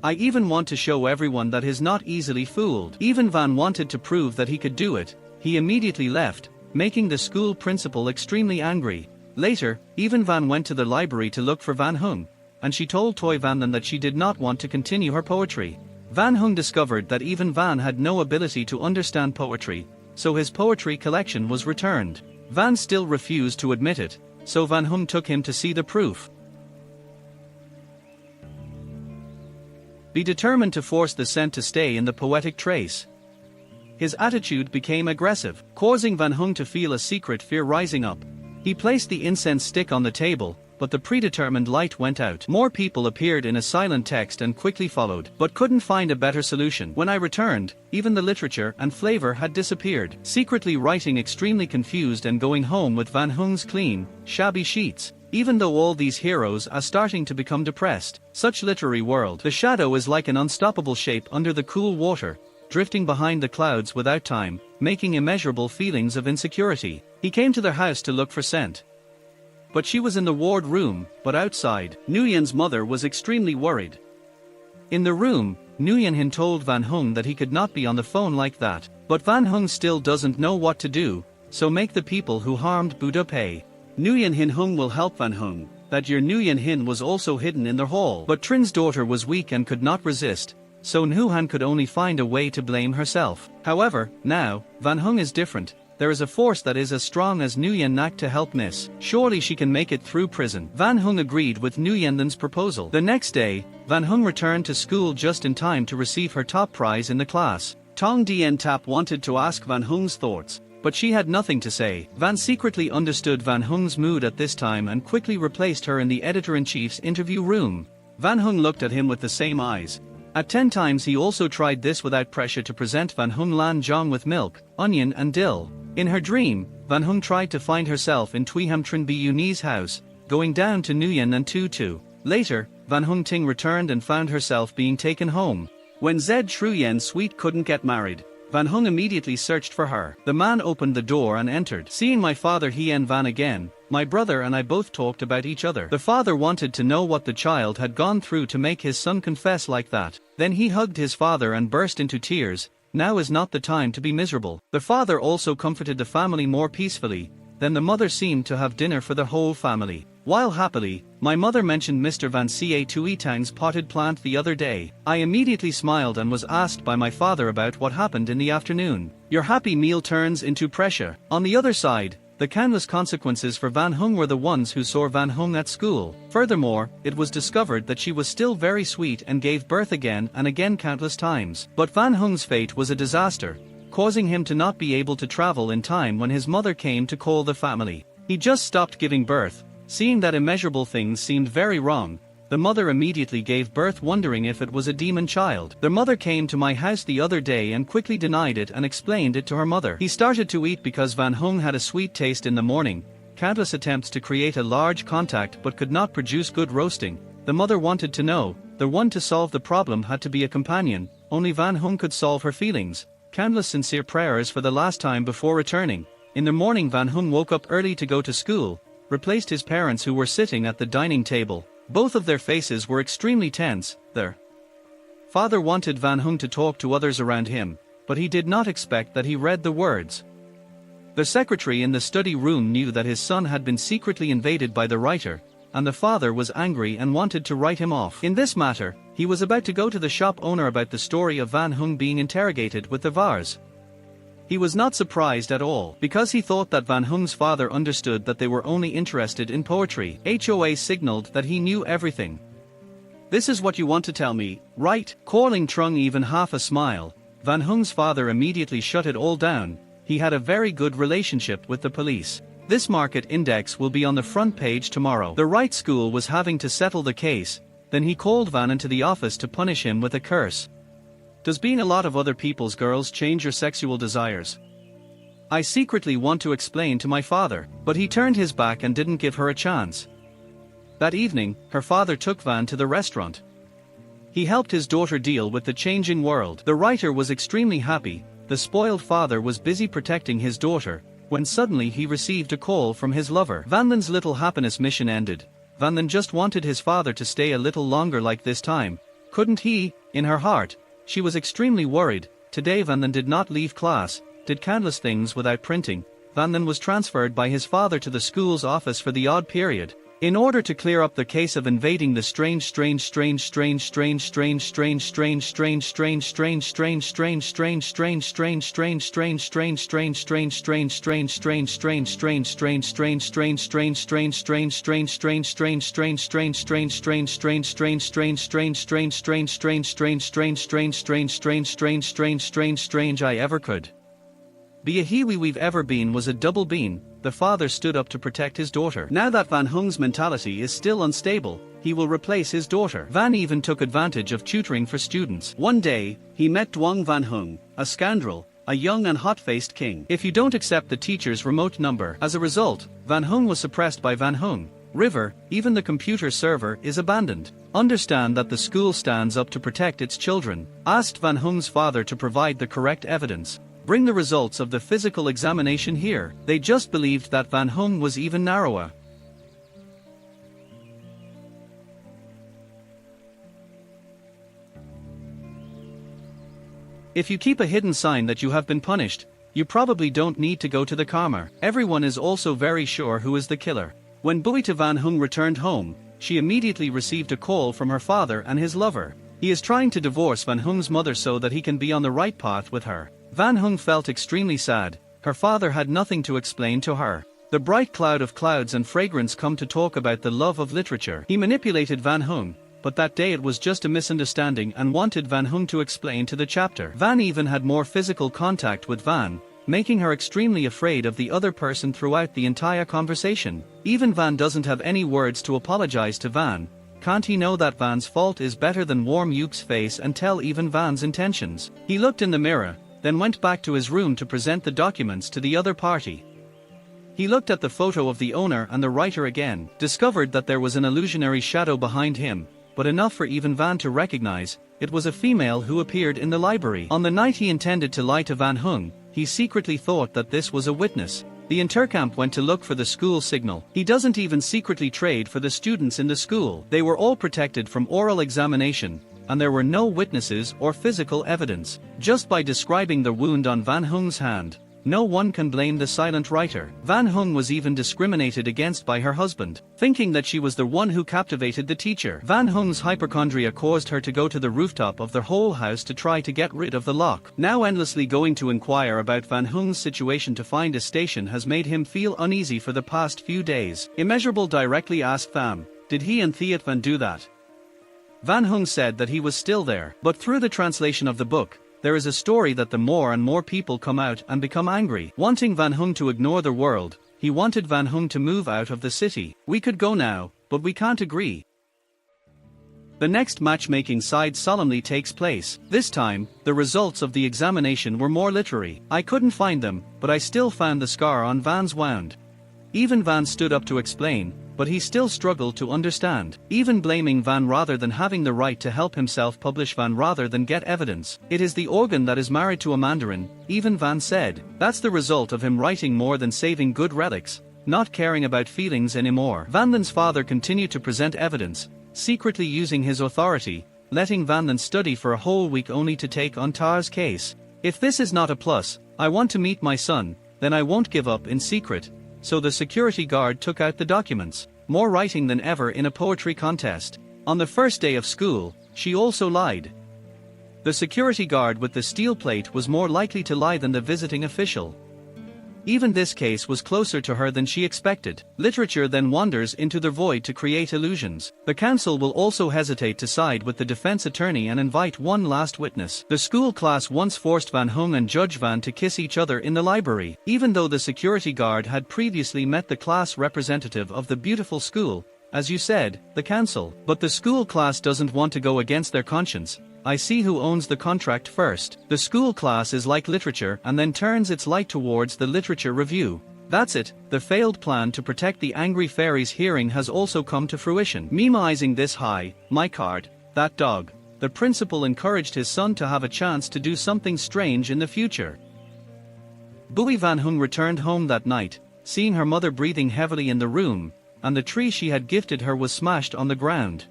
I even want to show everyone that he's not easily fooled. Even Van wanted to prove that he could do it. He immediately left, making the school principal extremely angry. Later, even Van went to the library to look for Van Hung, and she told Toy Van that she did not want to continue her poetry. Van Hung discovered that even Van had no ability to understand poetry, so his poetry collection was returned. Van still refused to admit it, so Van Hung took him to see the proof. Be determined to force the scent to stay in the poetic trace. His attitude became aggressive, causing Van Hung to feel a secret fear rising up. He placed the incense stick on the table, but the predetermined light went out. More people appeared in a silent text and quickly followed, but couldn't find a better solution. When I returned, even the literature and flavor had disappeared. Secretly writing, extremely confused, and going home with Van Hung's clean, shabby sheets. Even though all these heroes are starting to become depressed. Such literary world. The shadow is like an unstoppable shape under the cool water, drifting behind the clouds without time, making immeasurable feelings of insecurity. He came to their house to look for scent. But she was in the ward room, but outside. Nguyen's mother was extremely worried. In the room, Nguyen Hin told Van Hung that he could not be on the phone like that. But Van Hung still doesn't know what to do, so make the people who harmed Buddha pay. Nguyen Hin Hung will help Van Hung. That year Nguyen Hin was also hidden in their hall. But Trin's daughter was weak and could not resist, so Nguyen could only find a way to blame herself. However, now, Van Hung is different. There is a force that is as strong as Nguyen Nak to help Miss. Surely she can make it through prison. Van Hung agreed with Nguyen Than's proposal. The next day, Van Hung returned to school just in time to receive her top prize in the class. Tong Dien Tap wanted to ask Van Hung's thoughts, but she had nothing to say. Van secretly understood Van Hung's mood at this time and quickly replaced her in the editor-in-chief's interview room. Van Hung looked at him with the same eyes. At 10 times he also tried this without pressure to present Van Hung Lan Jong with milk, onion and dill. In her dream, Van Hung tried to find herself in Thuy Trin Bu Ni's house, going down to Nguyen and Tu. Later, Van Hung Ting returned and found herself being taken home. When Zed Truyen Sweet couldn't get married, Van Hung immediately searched for her. The man opened the door and entered. Seeing my father Hien Van again, my brother and I both talked about each other. The father wanted to know what the child had gone through to make his son confess like that. Then he hugged his father and burst into tears. Now is not the time to be miserable. The father also comforted the family more peacefully. Then the mother seemed to have dinner for the whole family. While happily, my mother mentioned Mr. Van Ca Tui Tang's potted plant the other day. I immediately smiled and was asked by my father about what happened in the afternoon. Your happy meal turns into pressure. On the other side, the canvas consequences for Van Hung were the ones who saw Van Hung at school. Furthermore, it was discovered that she was still very sweet and gave birth again and again countless times. But Van Hung's fate was a disaster. causing him to not be able to travel in time when his mother came to call the family. He just stopped giving birth. Seeing that immeasurable things seemed very wrong, the mother immediately gave birth, wondering if it was a demon child. Their mother came to my house the other day and quickly denied it and explained it to her mother. He started to eat because Van Hung had a sweet taste in the morning. Countless attempts to create a large contact but could not produce good roasting. The mother wanted to know. The one to solve the problem had to be a companion. Only Van Hung could solve her feelings. Countless sincere prayers for the last time before returning. In the morning, Van Hung woke up early to go to school, replaced his parents who were sitting at the dining table. Both of their faces were extremely tense. Their father wanted Van Hung to talk to others around him, but he did not expect that he read the words. The secretary in the study room knew that his son had been secretly invaded by the writer, and the father was angry and wanted to write him off. In this matter, he was about to go to the shop owner about the story of Van Hung being interrogated with the vase. He was not surprised at all, because he thought that Van Hung's father understood that they were only interested in poetry. HOA signaled that he knew everything. "This is what you want to tell me, right?" Calling Trung even half a smile. Van Hung's father immediately shut it all down. He had a very good relationship with the police. "This market index will be on the front page tomorrow." The right school was having to settle the case. Then he called Van into the office to punish him with a curse. "Does being a lot of other people's girls change your sexual desires? I secretly want to explain to my father." But he turned his back and didn't give her a chance. That evening, her father took Van to the restaurant. He helped his daughter deal with the changing world. The writer was extremely happy. The spoiled father was busy protecting his daughter, when suddenly he received a call from his lover. Van Lin's little happiness mission ended. Van Lin just wanted his father to stay a little longer like this time. Couldn't he? In her heart, she was extremely worried. Today Van Lin did not leave class, did countless things without printing. Van Lin was transferred by his father to the school's office for the odd period. In order to clear up the case of invading the strange I ever could be a Hiwi we've ever been was a double bean. The father stood up to protect his daughter. Now that Van Hung's mentality is still unstable, he will replace his daughter. Van even took advantage of tutoring for students. One day, he met Duong Van Hung, a scoundrel, a young and hot-faced king. "If you don't accept the teacher's remote number." As a result, Van Hung was suppressed by Van Hung. River, even the computer server is abandoned. Understand that the school stands up to protect its children. Asked Van Hung's father to provide the correct evidence. Bring the results of the physical examination here. They just believed that Van Hung was even narrower. If you keep a hidden sign that you have been punished, you probably don't need to go to the karma. Everyone is also very sure who is the killer. When Buita Van Hung returned home, she immediately received a call from her father and his lover. He is trying to divorce Van Hung's mother so that he can be on the right path with her. Van Hung felt extremely sad. Her father had nothing to explain to her. The bright cloud of clouds and fragrance come to talk about the love of literature. He manipulated Van Hung, but that day it was just a misunderstanding and wanted Van Hung to explain to the chapter. Van even had more physical contact with Van, making her extremely afraid of the other person throughout the entire conversation. Even Van doesn't have any words to apologize to Van. Can't he know that Van's fault is better than warm Yuke's face and tell even Van's intentions? He looked in the mirror, then went back to his room to present the documents to the other party. He looked at the photo of the owner and the writer again, discovered that there was an illusionary shadow behind him, but enough for even Van to recognize, it was a female who appeared in the library. On the night he intended to lie to Van Hung, he secretly thought that this was a witness. The intercamp went to look for the school signal. He doesn't even secretly trade for the students in the school. They were all protected from oral examination, and there were no witnesses or physical evidence. Just by describing the wound on Van Hung's hand, no one can blame the silent writer. Van Hung was even discriminated against by her husband, thinking that she was the one who captivated the teacher. Van Hung's hypochondria caused her to go to the rooftop of their whole house to try to get rid of the lock. Now endlessly going to inquire about Van Hung's situation to find a station has made him feel uneasy for the past few days. Immeasurable directly asked Van, did he and Thiet Van do that? Van Hung said that he was still there, but through the translation of the book, there is a story that the more and more people come out and become angry. Wanting Van Hung to ignore the world, he wanted Van Hung to move out of the city. We could go now, but we can't agree. The next matchmaking side solemnly takes place. This time, the results of the examination were more literary. I couldn't find them, but I still found the scar on Van's wound. Even Van stood up to explain, but he still struggled to understand. Even blaming Van rather than having the right to help himself, publish Van rather than get evidence. It is the organ that is married to a mandarin, even Van said. That's the result of him writing more than saving good relics, not caring about feelings anymore. Van Lin's father continued to present evidence, secretly using his authority, letting Van Lin study for a whole week only to take on Tar's case. If this is not a plus, I want to meet my son, then I won't give up in secret. So the security guard took out the documents. More writing than ever in a poetry contest. On the first day of school, she also lied. The security guard with the steel plate was more likely to lie than the visiting official. Even this case was closer to her than she expected. Literature then wanders into the void to create illusions. The council will also hesitate to side with the defense attorney and invite one last witness. The school class once forced Van Hung and Judge Van to kiss each other in the library. Even though the security guard had previously met the class representative of the beautiful school, as you said, the council. But the school class doesn't want to go against their conscience. I see who owns the contract first. The school class is like literature and then turns its light towards the literature review. That's it, the failed plan to protect the angry fairy's hearing has also come to fruition. Memeizing this high, my card, that dog. The principal encouraged his son to have a chance to do something strange in the future. Bui Van Hung returned home that night, seeing her mother breathing heavily in the room, and the tree she had gifted her was smashed on the ground.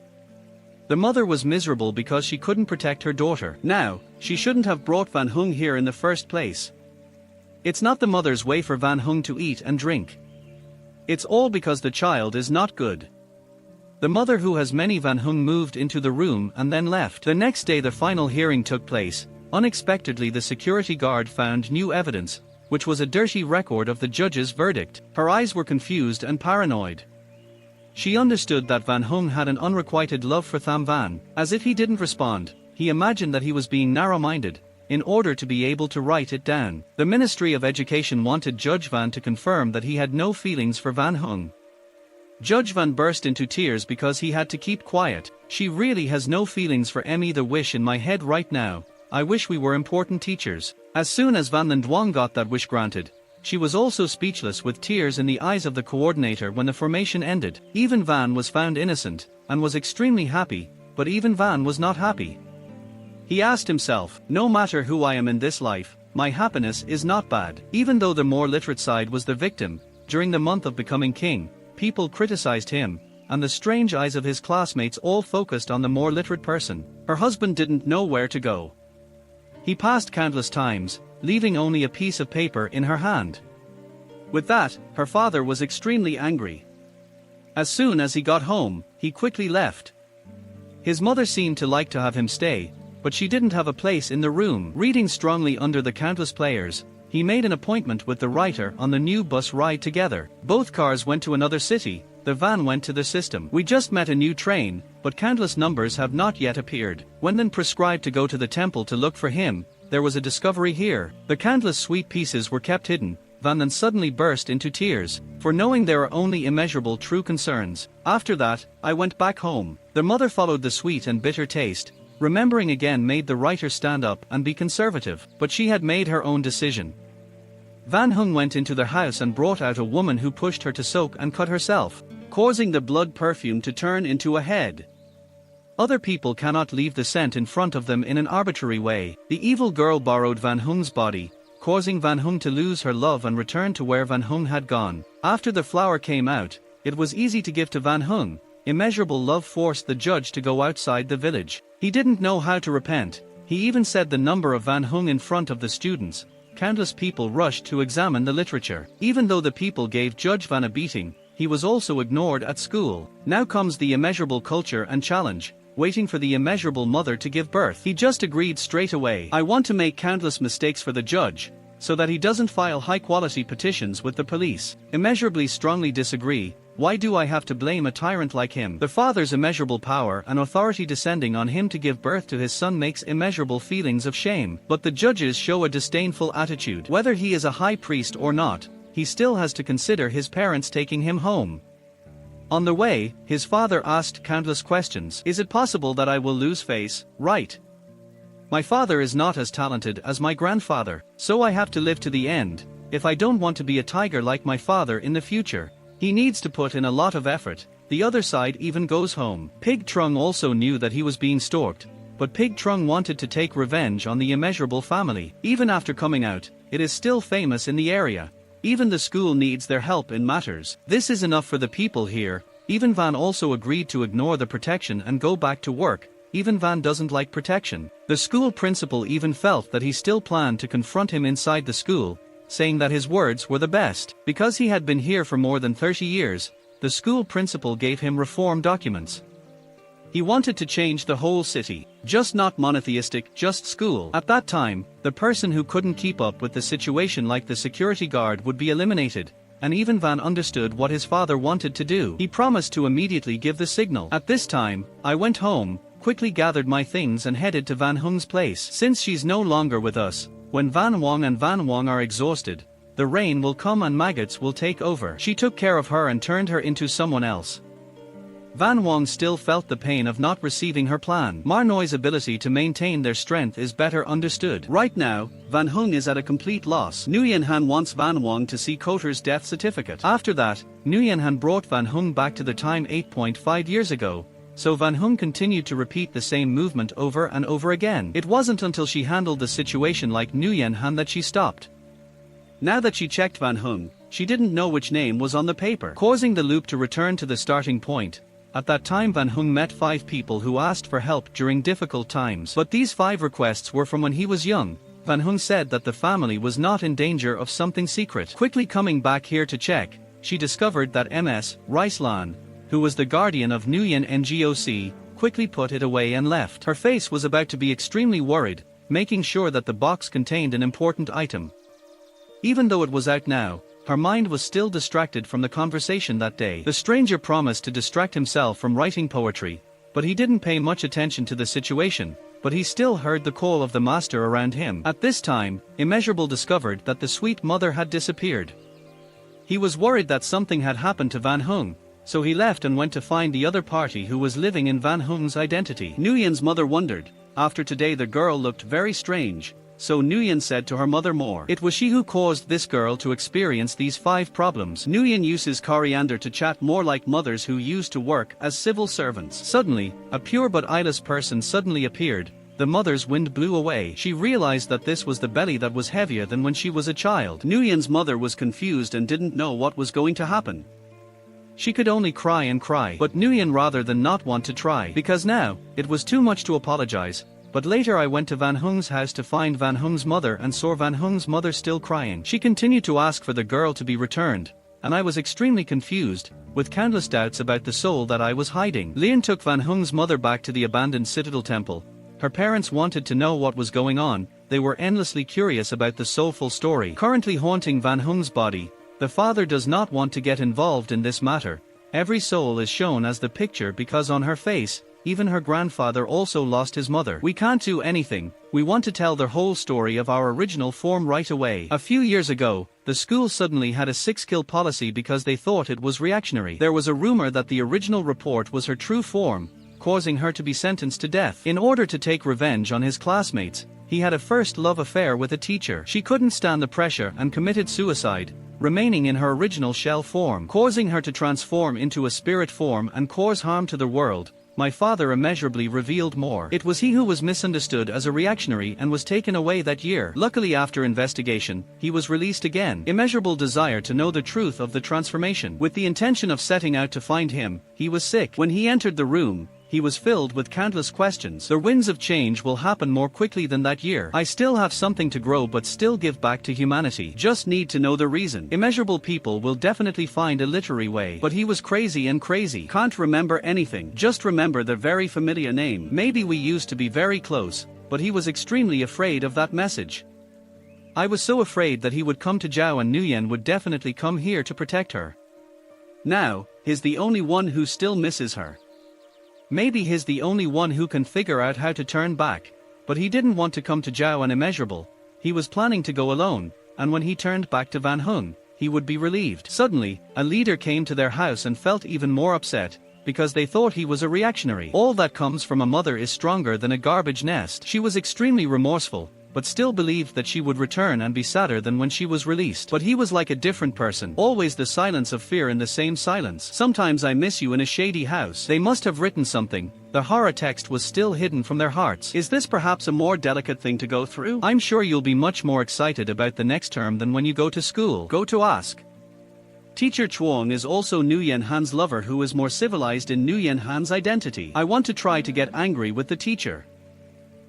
The mother was miserable because she couldn't protect her daughter. Now, she shouldn't have brought Van Hung here in the first place. It's not the mother's way for Van Hung to eat and drink. It's all because the child is not good. The mother who has many Van Hung moved into the room and then left. The next day the final hearing took place. Unexpectedly the security guard found new evidence, which was a dirty record of the judge's verdict. Her eyes were confused and paranoid. She understood that Van Hung had an unrequited love for Tham Van. As if he didn't respond, he imagined that he was being narrow-minded, in order to be able to write it down. The Ministry of Education wanted Judge Van to confirm that he had no feelings for Van Hung. Judge Van burst into tears because he had to keep quiet. She really has no feelings for Emmy. The wish in my head right now, I wish we were important teachers. As soon as Van Lin Duong got that wish granted, she was also speechless with tears in the eyes of the coordinator when the formation ended. Even Van was found innocent, and was extremely happy, but even Van was not happy. He asked himself, no matter who I am in this life, my happiness is not bad. Even though the more literate side was the victim, during the month of becoming king, people criticized him, and the strange eyes of his classmates all focused on the more literate person. Her husband didn't know where to go. He passed countless times, leaving only a piece of paper in her hand. With that, her father was extremely angry. As soon as he got home, he quickly left. His mother seemed to like to have him stay, but she didn't have a place in the room. Reading strongly under the countless players, he made an appointment with the writer on the new bus ride together. Both cars went to another city, the van went to the system. We just met a new train, but countless numbers have not yet appeared. When then prescribed to go to the temple to look for him, there was a discovery here. The countless sweet pieces were kept hidden. Van then suddenly burst into tears, for knowing there are only immeasurable true concerns. After that, I went back home. The mother followed the sweet and bitter taste. Remembering again made the writer stand up and be conservative, but she had made her own decision. Van Hung went into their house and brought out a woman who pushed her to soak and cut herself, causing the blood perfume to turn into a head. Other people cannot leave the scent in front of them in an arbitrary way. The evil girl borrowed Van Hung's body, causing Van Hung to lose her love and return to where Van Hung had gone. After the flower came out, it was easy to give to Van Hung. Immeasurable love forced the judge to go outside the village. He didn't know how to repent. He even said the number of Van Hung in front of the students. Countless people rushed to examine the literature. Even though the people gave Judge Van a beating, he was also ignored at school. Now comes the immeasurable culture and challenge, waiting for the immeasurable mother to give birth. He just agreed straight away. I want to make countless mistakes for the judge, so that he doesn't file high-quality petitions with the police. Immeasurably strongly disagree, Why do I have to blame a tyrant like him? The father's immeasurable power and authority descending on him to give birth to his son makes immeasurable feelings of shame, but the judges show a disdainful attitude. Whether he is a high priest or not, he still has to consider his parents taking him home. On the way, his father asked countless questions. Is it possible that I will lose face? Right. My father is not as talented as my grandfather, so I have to live to the end, if I don't want to be a tiger like my father in the future. He needs to put in a lot of effort. The other side even goes home. Pig Trung also knew that he was being stalked, but Pig Trung wanted to take revenge on the immeasurable family. Even after coming out, it is still famous in the area. Even the school needs their help in matters. This is enough for the people here. Even Van also agreed to ignore the protection and go back to work. Even Van doesn't like protection. The school principal even felt that he still planned to confront him inside the school, saying that his words were the best. Because he had been here for more than 30 years, the school principal gave him reform documents. He wanted to change the whole city. Just not monotheistic, just school. At that time, the person who couldn't keep up with the situation like the security guard would be eliminated, and even Van understood what his father wanted to do. He promised to immediately give the signal. At this time, I went home, quickly gathered my things and headed to Van Hung's place. Since she's no longer with us, when Van Wong and Van Wong are exhausted, the rain will come and maggots will take over. She took care of her and turned her into someone else. Van Wong still felt the pain of not receiving her plan. Marnoy's ability to maintain their strength is better understood. Right now, Van Hung is at a complete loss. Nguyen Han wants Van Wong to see Koter's death certificate. After that, Nguyen Han brought Van Hung back to the time 8.5 years ago, so Van Hung continued to repeat the same movement over and over again. It wasn't until she handled the situation like Nguyen Han that she stopped. Now that she checked Van Hung, she didn't know which name was on the paper, causing the loop to return to the starting point. At that time Van Hung met 5 people who asked for help during difficult times. But these 5 requests were from when he was young. Van Hung said that the family was not in danger of something secret. Quickly coming back here to check, she discovered that Ms. Ricelan, who was the guardian of Nguyen Ngoc, quickly put it away and left. Her face was about to be extremely worried, making sure that the box contained an important item. Even though it was out now, her mind was still distracted from the conversation that day. The stranger promised to distract himself from writing poetry, but he didn't pay much attention to the situation, but he still heard the call of the master around him. At this time, Immeasurable discovered that the sweet mother had disappeared. He was worried that something had happened to Van Hung, so he left and went to find the other party who was living in Van Hung's identity. Nguyen's mother wondered. After today the girl looked very strange. So Nguyen said to her mother more. It was she who caused this girl to experience these 5 problems. Nguyen uses coriander to chat more like mothers who used to work as civil servants. Suddenly, a pure but eyeless person suddenly appeared. The mother's wind blew away. She realized that this was the belly that was heavier than when she was a child. Nguyen's mother was confused and didn't know what was going to happen. She could only cry and cry. But Nguyen rather than not want to try. Because now, it was too much to apologize. But later I went to Van Hung's house to find Van Hung's mother and saw Van Hung's mother still crying. She continued to ask for the girl to be returned, and I was extremely confused, with countless doubts about the soul that I was hiding. Lien took Van Hung's mother back to the abandoned Citadel Temple. Her parents wanted to know what was going on. They were endlessly curious about the soulful story currently haunting Van Hung's body. The father does not want to get involved in this matter. Every soul is shown as the picture because on her face, even her grandfather also lost his mother. We can't do anything. We want to tell the whole story of our original form right away. A few years ago, the school suddenly had a 6-kill policy because they thought it was reactionary. There was a rumor that the original report was her true form, causing her to be sentenced to death. In order to take revenge on his classmates, he had a first love affair with a teacher. She couldn't stand the pressure and committed suicide, remaining in her original shell form, causing her to transform into a spirit form and cause harm to the world. My father immeasurably revealed more. It was he who was misunderstood as a reactionary and was taken away that year. Luckily after investigation, he was released again. Immeasurable desire to know the truth of the transformation. With the intention of setting out to find him, he was sick. When he entered the room, he was filled with countless questions. The winds of change will happen more quickly than that year. I still have something to grow but still give back to humanity. Just need to know the reason. Immeasurable people will definitely find a literary way. But he was crazy and crazy. Can't remember anything. Just remember the very familiar name. Maybe we used to be very close, but he was extremely afraid of that message. I was so afraid that he would come to Zhao and Nguyen would definitely come here to protect her. Now, he's the only one who still misses her. Maybe he's the only one who can figure out how to turn back. But he didn't want to come to Zhao and Immeasurable. He was planning to go alone, and when he turned back to Van Hung, he would be relieved. Suddenly, a leader came to their house and felt even more upset, because they thought he was a reactionary. All that comes from a mother is stronger than a garbage nest. She was extremely remorseful, but still believed that she would return and be sadder than when she was released. But he was like a different person. Always the silence of fear in the same silence. Sometimes I miss you in a shady house. They must have written something. The horror text was still hidden from their hearts. Is this perhaps a more delicate thing to go through? I'm sure you'll be much more excited about the next term than when you go to school. Go to ask. Teacher Chuang is also Nguyen Han's lover who is more civilized in Nguyen Han's identity. I want to try to get angry with the teacher.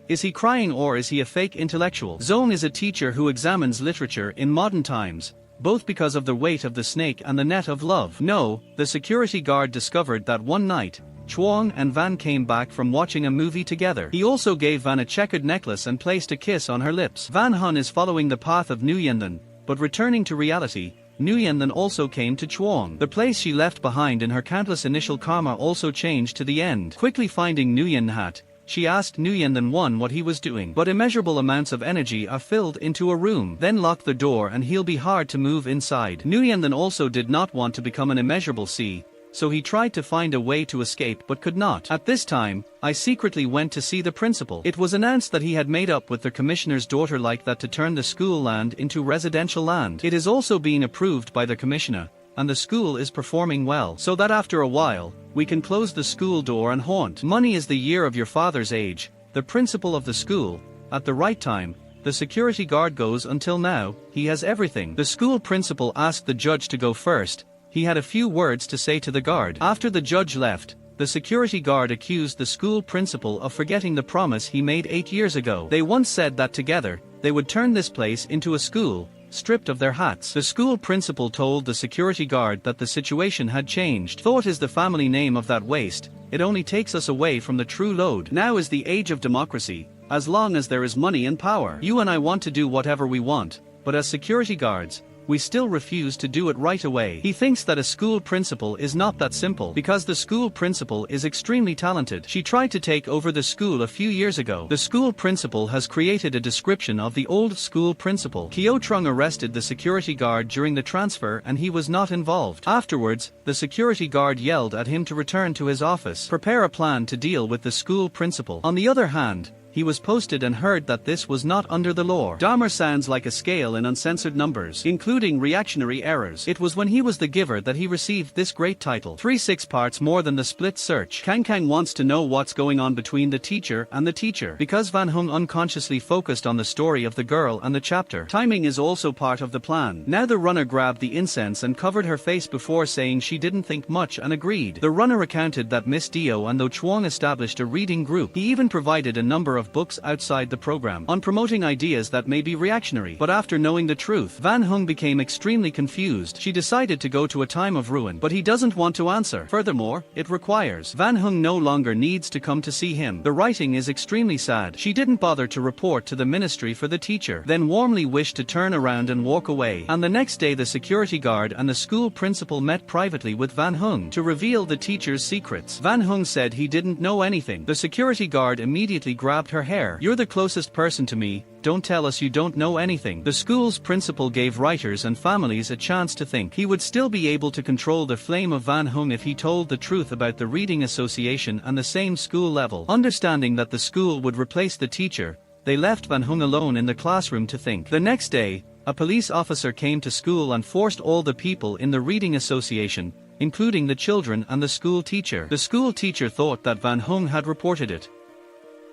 Is he crying or is he a fake intellectual? Zone is a teacher who examines literature in modern times, both because of the weight of the snake and the net of love. No, the security guard discovered that one night, Chuang and Van came back from watching a movie together. He also gave Van a checkered necklace and placed a kiss on her lips. Van Hun is following the path of Nguyen, but returning to reality, Nguyen also came to Chuang. The place she left behind in her countless initial karma also changed to the end. Quickly finding Nguyen, she asked Nguyen what he was doing. But immeasurable amounts of energy are filled into a room. Then lock the door and he'll be hard to move inside. Nguyen also did not want to become an immeasurable C, so he tried to find a way to escape but could not. At this time, I secretly went to see the principal. It was announced that he had made up with the commissioner's daughter like that to turn the school land into residential land. It is also being approved by the commissioner, and the school is performing well, so that after a while, we can close the school door and haunt. Money is the year of your father's age, the principal of the school. At the right time, the security guard goes. Until now, he has everything. The school principal asked the judge to go first. He had a few words to say to the guard. After the judge left, the security guard accused the school principal of forgetting the promise he made 8 years ago. They once said that together, they would turn this place into a school, stripped of their hats. The school principal told the security guard that the situation had changed. Thought is the family name of that waste. It only takes us away from the true load. Now is the age of democracy, as long as there is money and power. You and I want to do whatever we want, but as security guards, we still refuse to do it right away. He thinks that a school principal is not that simple, because the school principal is extremely talented. She tried to take over the school a few years ago. The school principal has created a description of the old school principal. Kyo Trung arrested the security guard during the transfer and he was not involved. Afterwards, the security guard yelled at him to return to his office. Prepare a plan to deal with the school principal. On the other hand, he was posted and heard that this was not under the law. Dahmer sounds like a scale in uncensored numbers, including reactionary errors. It was when he was the giver that he received this great title. 3/6 parts more than the split search. Kang Kang wants to know what's going on between the teacher and the teacher. Because Van Hung unconsciously focused on the story of the girl and the chapter. Timing is also part of the plan. Now the runner grabbed the incense and covered her face before saying she didn't think much and agreed. The runner recounted that Miss Dio and Though Chuang established a reading group. He even provided a number of books outside the program on promoting ideas that may be reactionary. But after knowing the truth, Van Hung became extremely confused. She decided to go to a time of ruin, but he doesn't want to answer. Furthermore, it requires. Van Hung no longer needs to come to see him. The writing is extremely sad. She didn't bother to report to the ministry for the teacher, then warmly wished to turn around and walk away. And the next day the security guard and the school principal met privately with Van Hung to reveal the teacher's secrets. Van Hung said he didn't know anything. The security guard immediately grabbed her hair. You're the closest person to me, don't tell us you don't know anything. The school's principal gave writers and families a chance to think. He would still be able to control the flame of Van Hung if he told the truth about the reading association and the same school level. Understanding that the school would replace the teacher, they left Van Hung alone in the classroom to think. The next day, a police officer came to school and forced all the people in the reading association, including the children and the school teacher. The school teacher thought that Van Hung had reported it.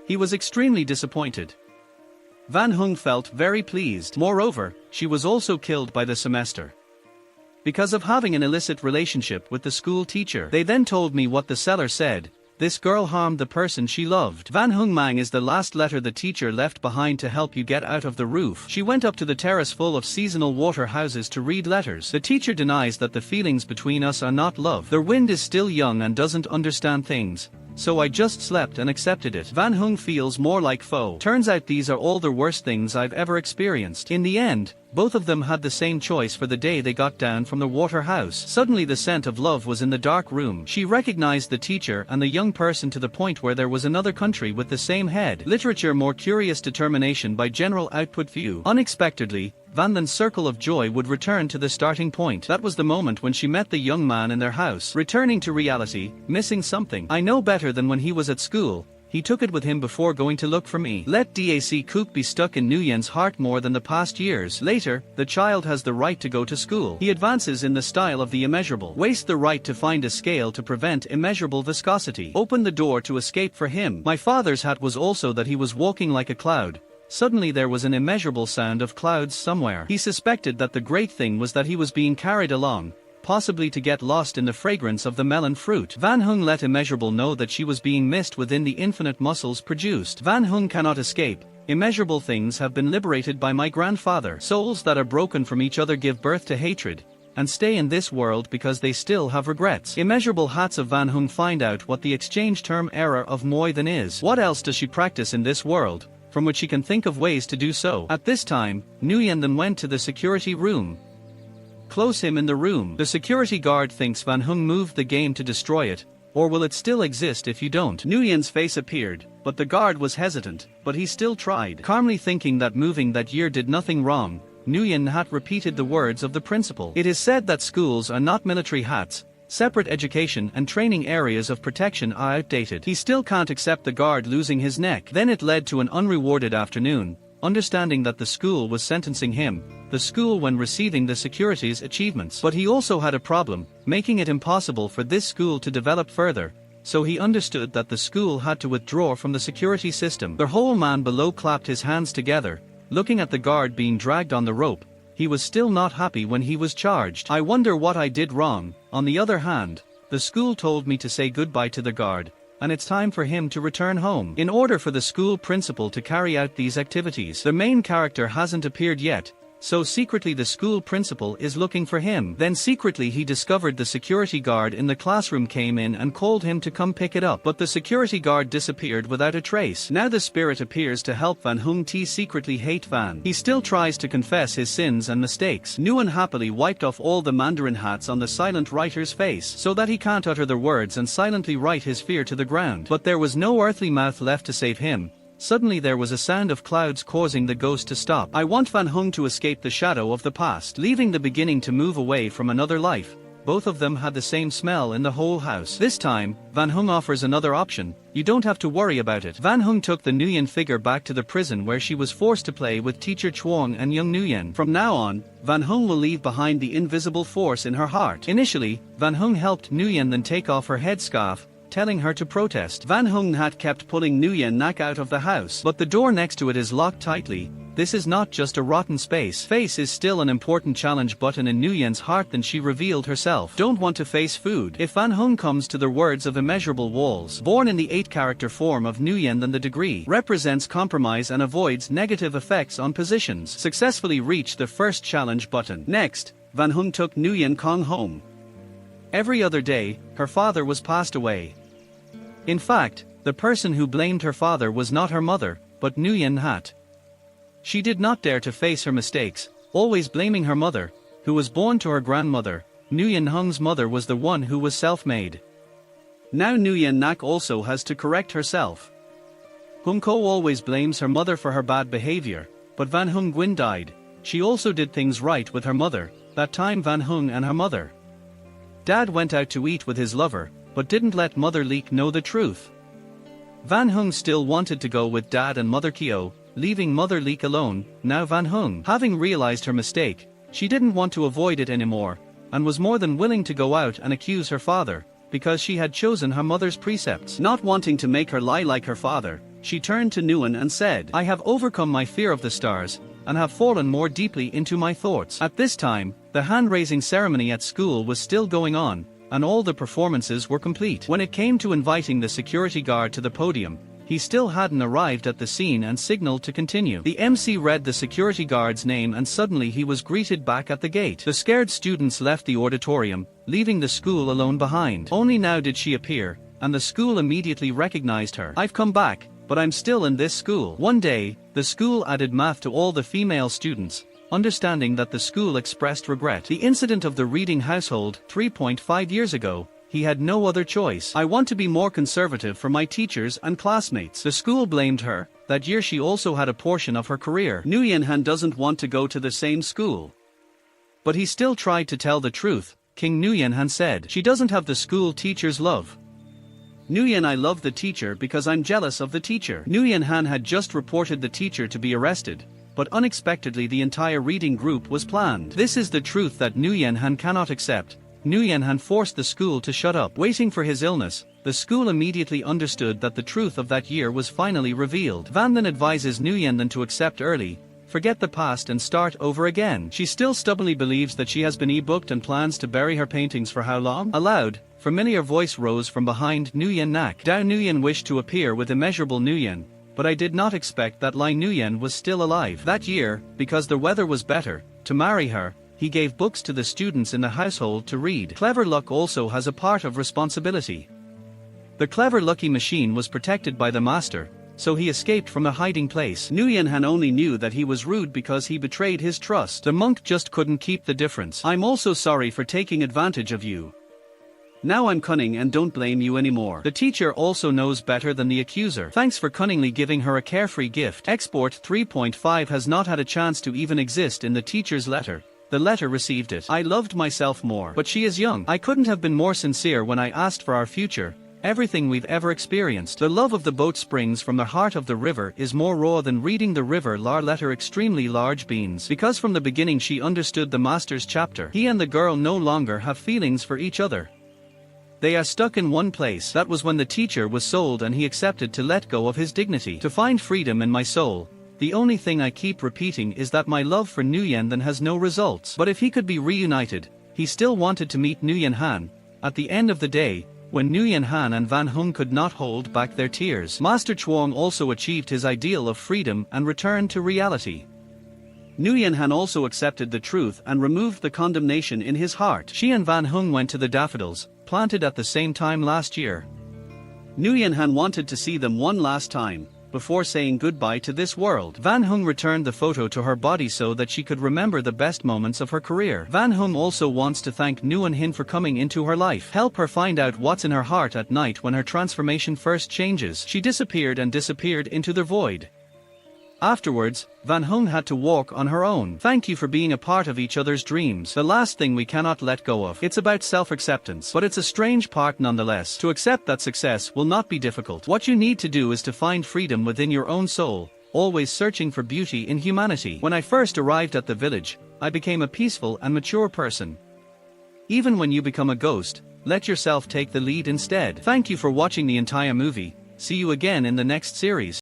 He was extremely disappointed. Van Hung felt very pleased. Moreover, she was also killed by the semester because of having an illicit relationship with the school teacher. They then told me what the seller said. This girl harmed the person she loved. Van Hung Mang is the last letter the teacher left behind to help you get out of the roof. She went up to the terrace full of seasonal water houses to read letters. The teacher denies that the feelings between us are not love. The wind is still young and doesn't understand things, so I just slept and accepted it. Van Hung feels more like foe. Turns out these are all the worst things I've ever experienced. In the end, Both of them had the same choice for the day they got down from the water house. Suddenly the scent of love was in the dark room. She recognized the teacher and the young person to the point where there was another country with the same head. Literature more curious determination by general output view. Unexpectedly, Van Len's circle of joy would return to the starting point. That was the moment when she met the young man in their house. Returning to reality, missing something. I know better than when he was at school. He took it with him before going to look for me. Let Dac Cook be stuck in Nguyen's heart more than the past years. Later, the child has the right to go to school. He advances in the style of the immeasurable. Waste the right to find a scale to prevent immeasurable viscosity. Open the door to escape for him. My father's hat was also that he was walking like a cloud. Suddenly there was an immeasurable sound of clouds somewhere. He suspected that the great thing was that he was being carried along, possibly to get lost in the fragrance of the melon fruit. Van Hung let immeasurable know that she was being missed within the infinite muscles produced. Van Hung cannot escape. Immeasurable things have been liberated by my grandfather. Souls that are broken from each other give birth to hatred, and stay in this world because they still have regrets. Immeasurable hats of Van Hung find out what the exchange term error of Moi Than is. What else does she practice in this world, from which she can think of ways to do so? At this time, Nguyen then went to the security room. Close him in the room. The security guard thinks Van Hung moved the game to destroy it, or will it still exist if you don't? Nguyen's face appeared, but the guard was hesitant, but he still tried. Calmly thinking that moving that year did nothing wrong, Nguyen had repeated the words of the principal. It is said that schools are not military hats. Separate education and training areas of protection are outdated. He still can't accept the guard losing his neck. Then it led to an unrewarded afternoon. Understanding that the school was sentencing him, the school when receiving the security's achievements. But he also had a problem, making it impossible for this school to develop further, so he understood that the school had to withdraw from the security system. The whole man below clapped his hands together, looking at the guard being dragged on the rope. He was still not happy when he was charged. I wonder what I did wrong. On the other hand, the school told me to say goodbye to the guard, and it's time for him to return home. In order for the school principal to carry out these activities, the main character hasn't appeared yet, so secretly the school principal is looking for him. Then secretly he discovered the security guard in the classroom came in and called him to come pick it up, but the security guard disappeared without a trace. Now the spirit appears to help Van Hung T secretly hate Van. He still tries to confess his sins and mistakes. Nguyen happily wiped off all the Mandarin hats on the silent writer's face, so that he can't utter the words and silently write his fear to the ground. But there was no earthly mouth left to save him. Suddenly there was a sound of clouds causing the ghost to stop. I want Van Hung to escape the shadow of the past, leaving the beginning to move away from another life. Both of them had the same smell in the whole house. This time, Van Hung offers another option. You don't have to worry about it. Van Hung took the Nguyen figure back to the prison where she was forced to play with teacher Chuang and young Nguyen. From now on, Van Hung will leave behind the invisible force in her heart. Initially, Van Hung helped Nguyen then take off her headscarf, telling her to protest. Van Hung had kept pulling Nguyen Nak out of the house, but the door next to it is locked tightly. This is not just a rotten space. Face is still an important challenge button in Nguyen's heart. Then she revealed herself. Don't want to face food. If Van Hung comes to the words of immeasurable walls, born in the 8-character form of Nguyen, then the degree represents compromise and avoids negative effects on positions. Successfully reached the first challenge button. Next, Van Hung took Nguyen Kong home. Every other day, her father was passed away. In fact, the person who blamed her father was not her mother, but Nguyen Hat. She did not dare to face her mistakes, always blaming her mother, who was born to her grandmother. Nguyen Hung's mother was the one who was self-made. Now Nguyen Nak also has to correct herself. Hung Ko always blames her mother for her bad behavior, but Van Hung Nguyen died. She also did things right with her mother. That time Van Hung and her mother. Dad went out to eat with his lover, but didn't let Mother Leek know the truth. Van Hung still wanted to go with Dad and Mother Kyo, leaving Mother Leek alone. Now Van Hung, having realized her mistake, she didn't want to avoid it anymore, and was more than willing to go out and accuse her father, because she had chosen her mother's precepts. Not wanting to make her lie like her father, she turned to Nguyen and said, I have overcome my fear of the stars, and have fallen more deeply into my thoughts. At this time, the hand-raising ceremony at school was still going on, and all the performances were complete. When it came to inviting the security guard to the podium, he still hadn't arrived at the scene and signaled to continue. The MC read the security guard's name and suddenly he was greeted back at the gate. The scared students left the auditorium, leaving the school alone behind. Only now did she appear, and the school immediately recognized her. I've come back, but I'm still in this school. One day, the school added math to all the female students, understanding that the school expressed regret. The incident of the reading household, 3.5 years ago, he had no other choice. I want to be more conservative for my teachers and classmates. The school blamed her. That year she also had a portion of her career. Nguyen Han doesn't want to go to the same school. But he still tried to tell the truth, King Nguyen Han said. She doesn't have the school teacher's love. Nguyen, I love the teacher because I'm jealous of the teacher. Nguyen Han had just reported the teacher to be arrested, but unexpectedly the entire reading group was planned. This is the truth that Nguyen Han cannot accept. Nguyen Han forced the school to shut up. Waiting for his illness, the school immediately understood that the truth of that year was finally revealed. Van then advises Nguyen Han to accept early, forget the past and start over again. She still stubbornly believes that she has been e-booked and plans to bury her paintings for how long? A loud, familiar voice rose from behind Nguyen Nak. Dao Nguyen wished to appear with immeasurable Nguyen, but I did not expect that Lai Nguyen was still alive. That year, because the weather was better, to marry her, he gave books to the students in the household to read. Clever luck also has a part of responsibility. The clever lucky machine was protected by the master, so he escaped from a hiding place. Nguyen Han only knew that he was rude because he betrayed his trust. The monk just couldn't keep the difference. I'm also sorry for taking advantage of you. Now I'm cunning and don't blame you anymore. The teacher also knows better than the accuser. Thanks for cunningly giving her a carefree gift. Export 3.5 has not had a chance to even exist in the teacher's letter. The letter received it. I loved myself more. But she is young. I couldn't have been more sincere when I asked for our future. Everything we've ever experienced. The love of the boat springs from the heart of the river is more raw than reading the river lar letter extremely large beans. Because from the beginning she understood the master's chapter. He and the girl no longer have feelings for each other. They are stuck in one place. That was when the teacher was sold and he accepted to let go of his dignity. To find freedom in my soul. The only thing I keep repeating is that my love for Nguyen Han has no results. But if he could be reunited, he still wanted to meet Nguyen Han. At the end of the day, when Nguyen Han and Van Hung could not hold back their tears. Master Chuang also achieved his ideal of freedom and returned to reality. Nguyen Han also accepted the truth and removed the condemnation in his heart. She and Van Hung went to the daffodils, planted at the same time last year. Nguyen Han wanted to see them one last time, before saying goodbye to this world. Van Hung returned the photo to her body so that she could remember the best moments of her career. Van Hung also wants to thank Nguyen Han for coming into her life. Help her find out what's in her heart at night when her transformation first changes. She disappeared into the void. Afterwards, Van Hung had to walk on her own. Thank you for being a part of each other's dreams. The last thing we cannot let go of. It's about self-acceptance. But it's a strange part nonetheless. To accept that success will not be difficult. What you need to do is to find freedom within your own soul, always searching for beauty in humanity. When I first arrived at the village, I became a peaceful and mature person. Even when you become a ghost, let yourself take the lead instead. Thank you for watching the entire movie. See you again in the next series.